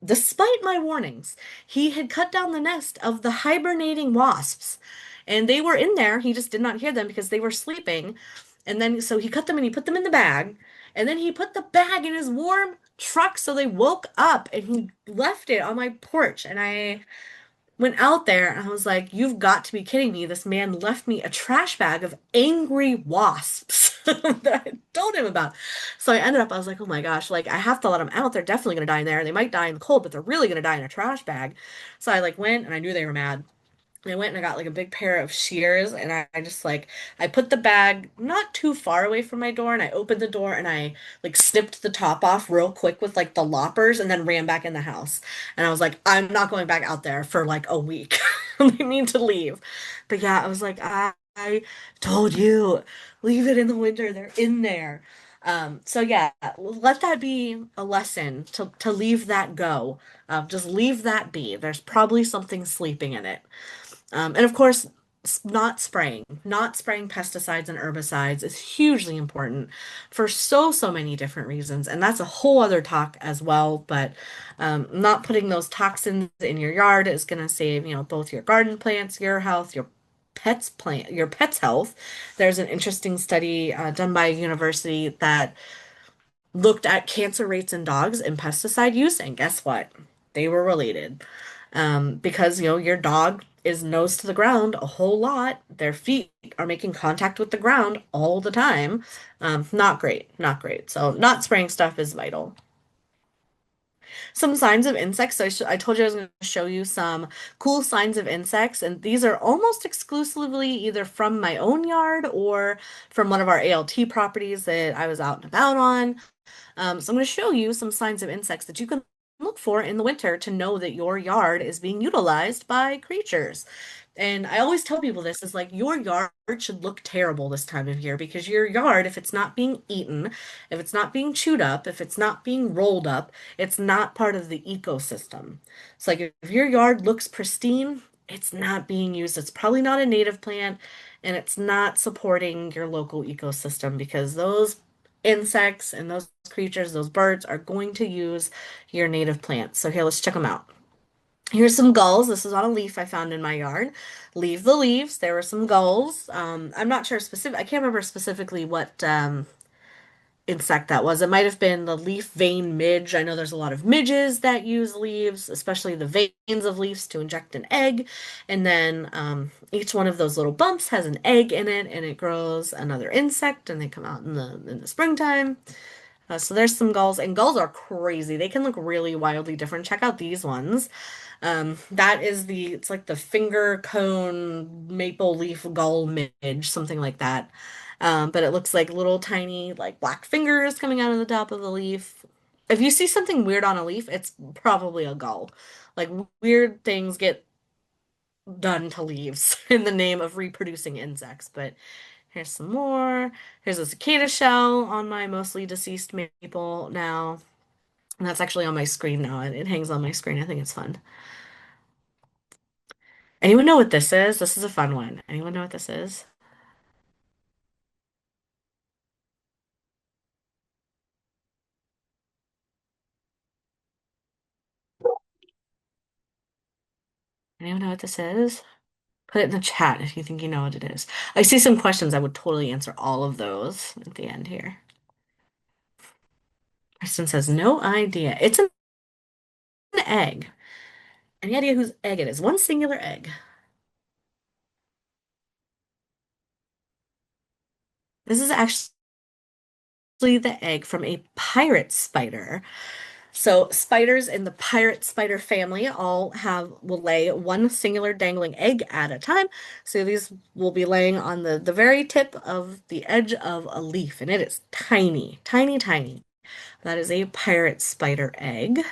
despite my warnings, he had cut down the nest of the hibernating wasps. And they were in there. He just did not hear them because they were sleeping. And then so he cut them and he put them in the bag. And then he put the bag in his warm truck so they woke up and he left it on my porch. And I went out there and I was like, you've got to be kidding me. This man left me a trash bag of angry wasps that I told him about. So I ended up, I was like, oh my gosh, like I have to let them out. They're definitely going to die in there. They might die in the cold, but they're really going to die in a trash bag. So I like went and I knew they were mad. I went and I got like a big pair of shears and I just like I put the bag not too far away from my door and I opened the door and I like snipped the top off real quick with like the loppers and then ran back in the house. And I was like, I'm not going back out there for like a week. They need to leave. But yeah, I was like, I told you, leave it in the winter. They're in there. So yeah, let that be a lesson to leave that go. Just leave that be. There's probably something sleeping in it. And of course, not spraying pesticides and herbicides is hugely important for so many different reasons. And that's a whole other talk as well. But not putting those toxins in your yard is going to save, both your garden plants, your health, your pet's health. There's an interesting study done by a university that looked at cancer rates in dogs and pesticide use, and guess what? They were related. Because, your dog is nose to the ground a whole lot. Their feet are making contact with the ground all the time. Not great, not great. So, not spraying stuff is vital. Some signs of insects. So, I told you I was going to show you some cool signs of insects, and these are almost exclusively either from my own yard or from one of our ALT properties that I was out and about on. So I'm going to show you some signs of insects that you can look for in the winter to know that your yard is being utilized by creatures. And I always tell people this is like your yard should look terrible this time of year because your yard, if it's not being eaten, if it's not being chewed up, if it's not being rolled up, it's not part of the ecosystem. So like if your yard looks pristine, it's not being used. It's probably not a native plant and it's not supporting your local ecosystem because those insects and those creatures, those birds are going to use your native plants. So here, let's check them out. Here's some gulls. This is on a leaf I found in my yard. Leave the leaves. There were some gulls. I'm not sure specific. I can't remember specifically what insect that was. It might have been the leaf vein midge. I know there's a lot of midges that use leaves, especially the veins of leaves to inject an egg. And then each one of those little bumps has an egg in it, and it grows another insect, and they come out in the springtime. So there's some gulls, and gulls are crazy. They can look really wildly different. Check out these ones. That is it's like the finger cone maple leaf gull midge, something like that. But it looks like little tiny like black fingers coming out of the top of the leaf. If you see something weird on a leaf, it's probably a gull. Like weird things get done to leaves in the name of reproducing insects. But here's some more. Here's a cicada shell on my mostly deceased maple now. And that's actually on my screen now. It hangs on my screen. I think it's fun. Anyone know what this is? This is a fun one. Anyone know what this is? Anyone know what this is? Put it in the chat if you think you know what it is. I see some questions. I would totally answer all of those at the end here. Kristen says, no idea. It's an egg. Any idea whose egg it is? One singular egg. This is actually the egg from a pirate spider. So spiders in the pirate spider family all will lay one singular dangling egg at a time. So these will be laying on the very tip of the edge of a leaf, and it is tiny, tiny, tiny. That is a pirate spider egg.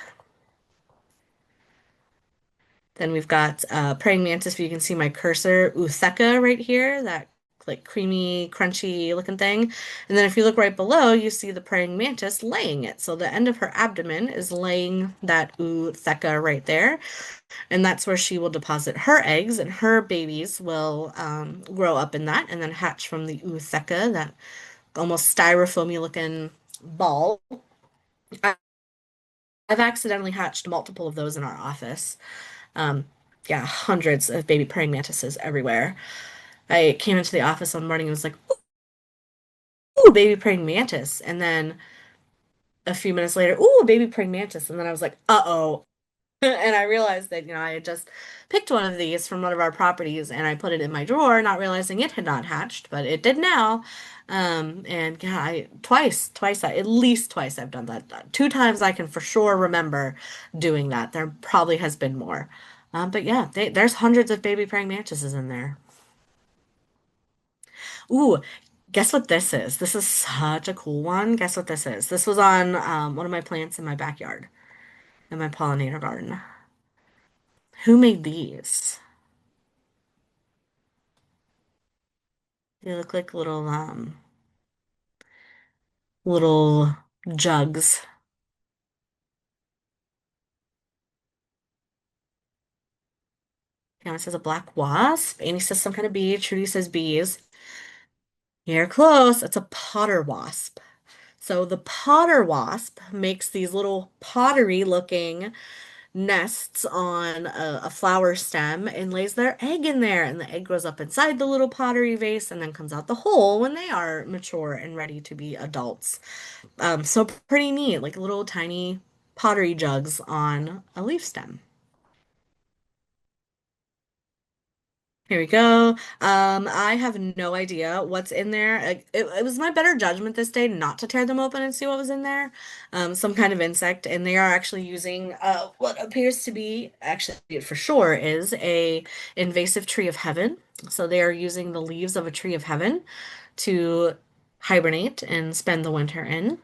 Then we've got praying mantis. If you can see my cursor, Utheka right here, that like creamy, crunchy looking thing. And then if you look right below, you see the praying mantis laying it. So the end of her abdomen is laying that Utheka right there. And that's where she will deposit her eggs, and her babies will grow up in that and then hatch from the Utheka, that almost styrofoamy looking ball. I- I've accidentally hatched multiple of those in our office. Um, yeah, hundreds of baby praying mantises everywhere. I came into the office one morning and was like, ooh, baby praying mantis. And then a few minutes later, ooh, baby praying mantis. And then I was like, uh-oh. And I realized that, I had just picked one of these from one of our properties and I put it in my drawer, not realizing it had not hatched, but it did now. And yeah, at least twice I've done that. Two times I can for sure remember doing that. There probably has been more. But yeah, there's hundreds of baby praying mantises in there. Ooh, guess what this is? This is such a cool one. Guess what this is? This was on one of my plants in my backyard, in my pollinator garden. Who made these? They look like little jugs. Cameron says a black wasp. Amy says some kind of bee. Trudy says bees. You're close. It's a potter wasp. So the potter wasp makes these little pottery looking nests on a flower stem and lays their egg in there. And the egg grows up inside the little pottery vase and then comes out the hole when they are mature and ready to be adults. So pretty neat, like little tiny pottery jugs on a leaf stem. Here we go. I have no idea what's in there. It was my better judgment this day not to tear them open and see what was in there. Some kind of insect, and they are actually using what appears to be, actually it for sure is a invasive tree of heaven. So they are using the leaves of a tree of heaven to hibernate and spend the winter in.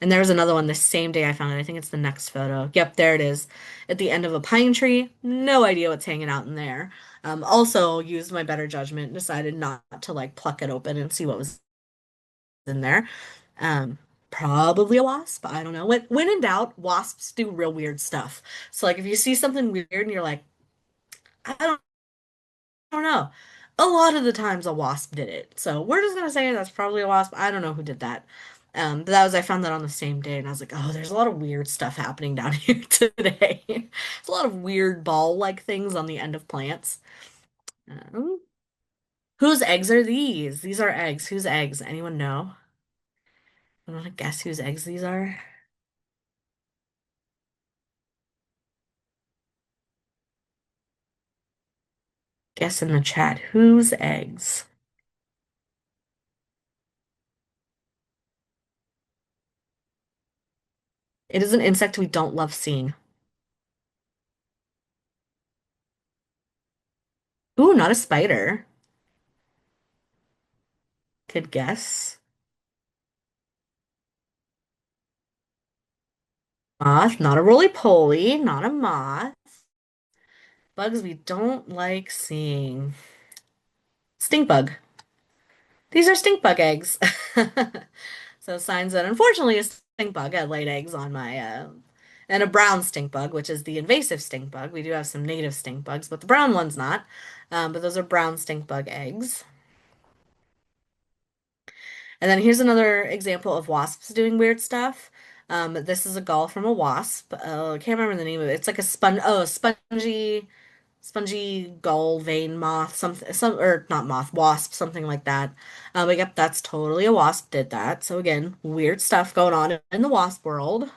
And there was another one the same day I found it. I think it's the next photo. Yep, there it is. At the end of a pine tree. No idea what's hanging out in there. Also used my better judgment, decided not to like pluck it open and see what was in there. Um, Probably a wasp. I don't know. When in doubt, wasps do real weird stuff. So like if you see something weird and you're like, I don't know. A lot of the times a wasp did it. So we're just gonna say that's probably a wasp. I don't know who did that. But that was I found that on the same day and I was like, oh, there's a lot of weird stuff happening down here today. There's a lot of weird ball-like things on the end of plants. Um, whose eggs are these? These are eggs. Whose eggs? Anyone know? I want to guess whose eggs these are. Guess in the chat. Whose eggs? It is an insect we don't love seeing. Ooh, not a spider. Could guess. Moth, not a roly-poly, not a moth. Bugs we don't like seeing. Stink bug. These are stink bug eggs. So signs that unfortunately a stink bug had laid eggs on my and a brown stink bug, which is the invasive stink bug. We do have some native stink bugs, but the brown one's not. But those are brown stink bug eggs. And then here's another example of wasps doing weird stuff. This is a gall from a wasp. I can't remember the name of it. It's like a spongy gull vein moth, some or not moth, wasp, something like that. But yep, that's totally a wasp did that. So again, weird stuff going on in the wasp world.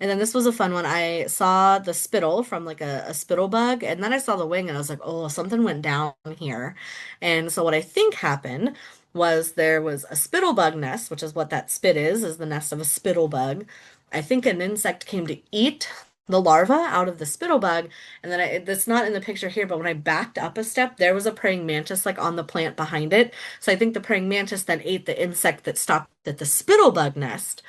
And then this was a fun one. I saw the spittle from like a spittle bug, and then I saw the wing, and I was like, oh, something went down here. And so what I think happened was there was a spittle bug nest, which is what that spit is the nest of a spittle bug. I think an insect came to eat the larva out of the spittle bug, and then it's not in the picture here, but when I backed up a step, there was a praying mantis like on the plant behind it. So I think the praying mantis then ate the insect that stopped at the spittle bug nest.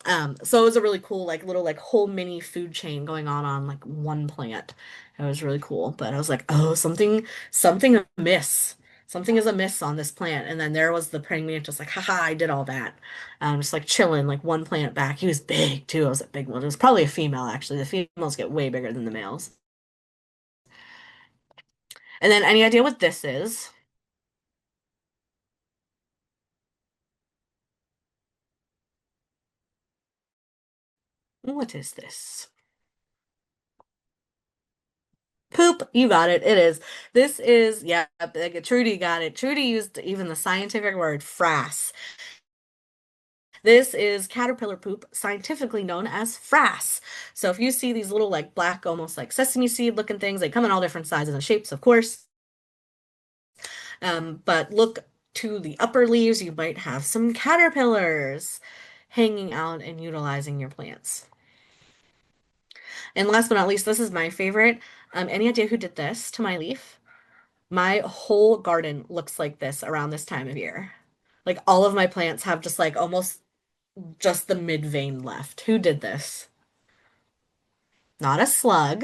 So it was a really cool, like little like whole mini food chain going on like one plant. It was really cool. But I was like, oh, something amiss. Something is amiss on this plant. And then there was the praying mantis, like, haha, I did all that. Just like chilling, like one plant back. He was big too. It was a big one. It was probably a female, actually. The females get way bigger than the males. And then any idea what this is? What is this? Poop, you got it. It is. This is, yeah, like, Trudy got it. Trudy used even the scientific word frass. This is caterpillar poop, scientifically known as frass. So if you see these little like black, almost like sesame seed looking things, they come in all different sizes and shapes, of course. But look to the upper leaves, you might have some caterpillars hanging out and utilizing your plants. And last but not least, this is my favorite. Any idea who did this to my leaf? My whole garden looks like this around this time of year. Like all of my plants have just like almost just the mid vein left. Who did this? Not a slug,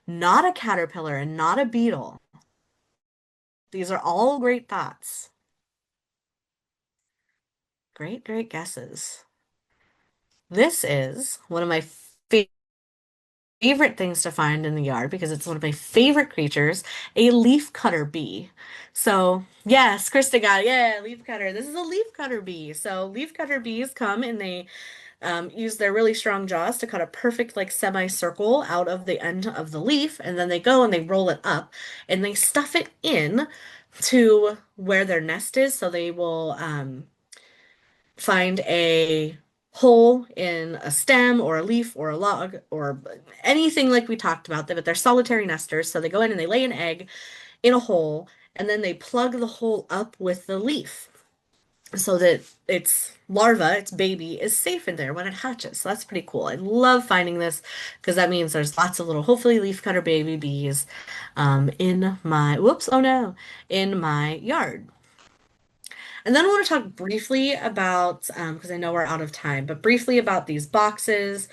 not a caterpillar, and not a beetle. These are all great thoughts. Great, great guesses. This is one of my favorite things to find in the yard because it's one of my favorite creatures, a leaf cutter bee. So, yes, Krista got it. Yeah, leaf cutter. This is a leaf cutter bee. So, leaf cutter bees come and they use their really strong jaws to cut a perfect, like, semicircle out of the end of the leaf. And then they go and they roll it up and they stuff it in to where their nest is. So, they will find a hole in a stem or a leaf or a log or anything like we talked about, but they're solitary nesters. So they go in and they lay an egg in a hole and then they plug the hole up with the leaf so that its larva, its baby, is safe in there when it hatches. So that's pretty cool. I love finding this because that means there's lots of little, hopefully, leafcutter baby bees in my, whoops, oh no, in my yard. And then I want to talk briefly about, because I know we're out of time, but briefly about these boxes.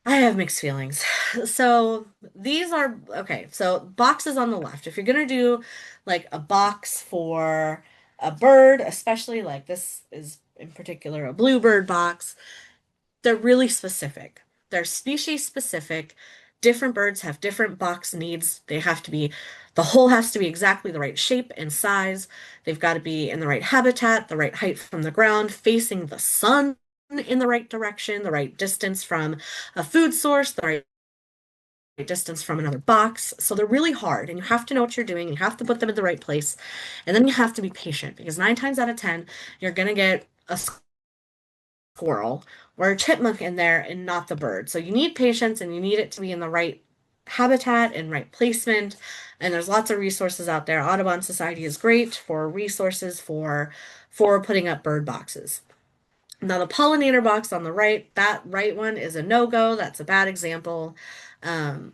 I have mixed feelings. So these are, okay, so boxes on the left. If you're going to do like a box for a bird, especially like this is in particular a bluebird box, they're really specific. They're species specific. Different birds have different box needs. They have to be, the hole has to be exactly the right shape and size. They've got to be in the right habitat, the right height from the ground, facing the sun in the right direction, the right distance from a food source, the right distance from another box. So they're really hard, and you have to know what you're doing. You have to put them in the right place, and then you have to be patient because 9 times out of 10, you're going to get a squirrel or a chipmunk in there and not the bird. So you need patience and you need it to be in the right habitat and right placement. And there's lots of resources out there. Audubon Society is great for resources for putting up bird boxes. Now the pollinator box on the right, that right one is a no-go. That's a bad example. Um,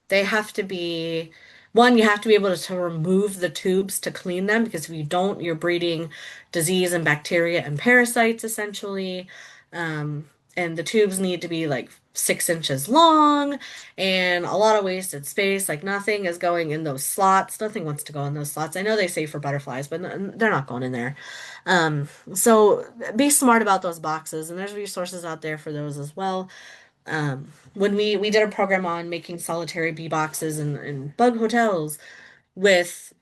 they have to be, one, you have to be able to remove the tubes to clean them because if you don't, you're breeding disease and bacteria and parasites essentially. And the tubes need to be like 6 inches long and a lot of wasted space. Like nothing is going in those slots. Nothing wants to go in those slots. I know they say for butterflies, but they're not going in there. So be smart about those boxes, and there's resources out there for those as well. When we did a program on making solitary bee boxes and bug hotels with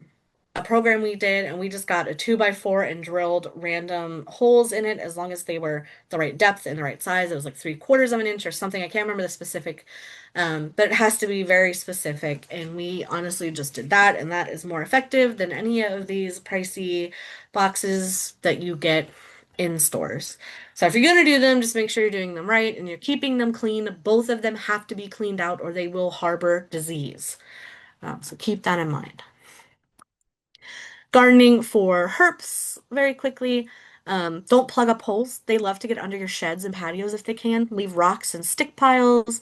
a program we did, and we just got a 2x4 and drilled random holes in it as long as they were the right depth and the right size. It was like 3/4 of an inch or something. I can't remember the specific, but it has to be very specific. And we honestly just did that, and that is more effective than any of these pricey boxes that you get in stores. So if you're going to do them, just make sure you're doing them right and you're keeping them clean. Both of them have to be cleaned out or they will harbor disease. So keep that in mind. Gardening for herps, very quickly. Don't plug up holes. They love to get under your sheds and patios if they can. Leave rocks and stick piles.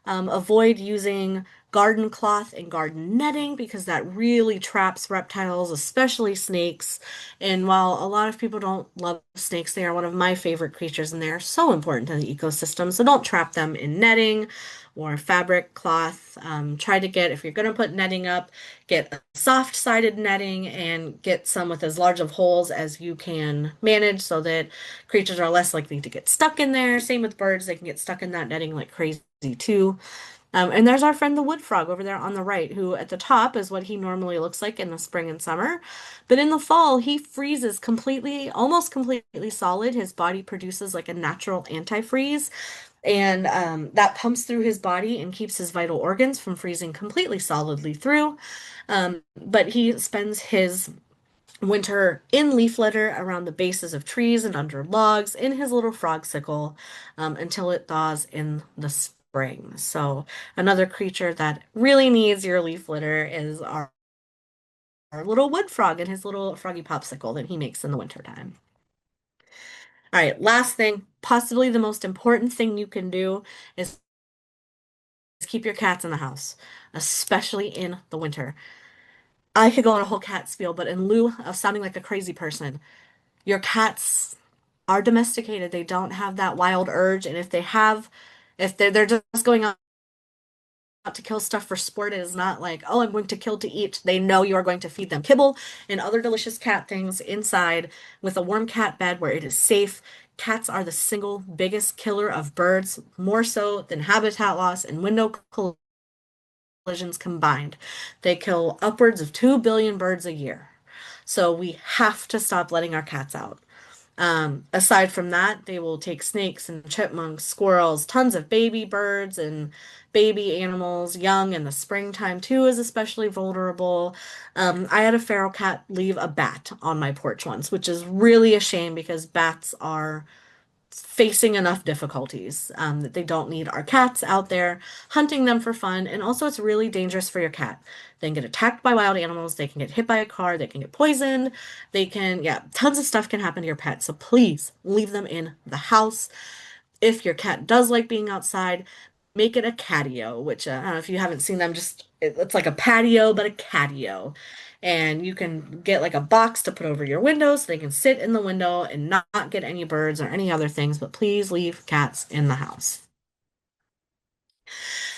Avoid using garden cloth and garden netting because that really traps reptiles, especially snakes. And while a lot of people don't love snakes, they are one of my favorite creatures and they are so important to the ecosystem. So don't trap them in netting or fabric cloth. Try to get, if you're going to put netting up, get a soft-sided netting and get some with as large of holes as you can manage so that creatures are less likely to get stuck in there. Same with birds, they can get stuck in that netting like crazy too. And there's our friend the wood frog over there on the right, who at the top is what he normally looks like in the spring and summer. But in the fall, he freezes completely, almost completely solid. His body produces like a natural antifreeze. and that pumps through his body and keeps his vital organs from freezing completely solidly through. But he spends his winter in leaf litter around the bases of trees and under logs in his little frog sickle until it thaws in the spring. So another creature that really needs your leaf litter is our little wood frog and his little froggy popsicle that he makes in the wintertime. All right, last thing, possibly the most important thing you can do is keep your cats in the house, especially in the winter. I could go on a whole cat spiel, but in lieu of sounding like a crazy person, your cats are domesticated. They don't have that wild urge, and if they're just going out to kill stuff for sport, it is not like, oh, I'm going to kill to eat. They know you are going to feed them kibble and other delicious cat things inside with a warm cat bed where it is safe. Cats are the single biggest killer of birds, more so than habitat loss and window collisions combined. They kill upwards of 2 billion birds a year. So we have to stop letting our cats out. Aside from that, they will take snakes and chipmunks, squirrels, tons of baby birds and baby animals. Young in the springtime too is especially vulnerable. I had a feral cat leave a bat on my porch once, which is really a shame because bats are facing enough difficulties that they don't need our cats out there hunting them for fun. And also, it's really dangerous for your cat. They can get attacked by wild animals, they can get hit by a car, they can get poisoned, yeah, tons of stuff can happen to your pet. So please leave them in the house. If your cat does like being outside, make it a catio, which I don't know if you haven't seen them, it's like a patio, but a catio. And you can get like a box to put over your window so they can sit in the window and not get any birds or any other things, but please leave cats in the house.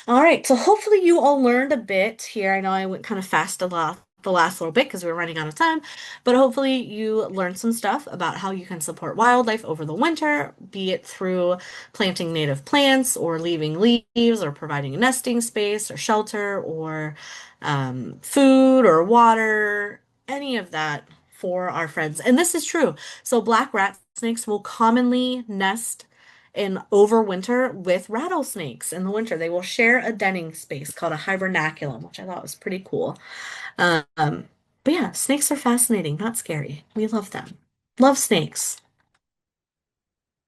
All right, so hopefully you all learned a bit here. I know I went kind of fast the last little bit because we were running out of time, but hopefully you learned some stuff about how you can support wildlife over the winter, be it through planting native plants or leaving leaves or providing a nesting space or shelter or food or water, any of that for our friends. And this is true. So black rat snakes will commonly nest in overwinter with rattlesnakes in the winter. They will share a denning space called a hibernaculum, which I thought was pretty cool. Um, but yeah, snakes are fascinating, not scary. We love them. Love snakes.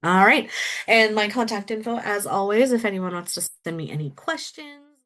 All right. And my contact info, as always, if anyone wants to send me any questions.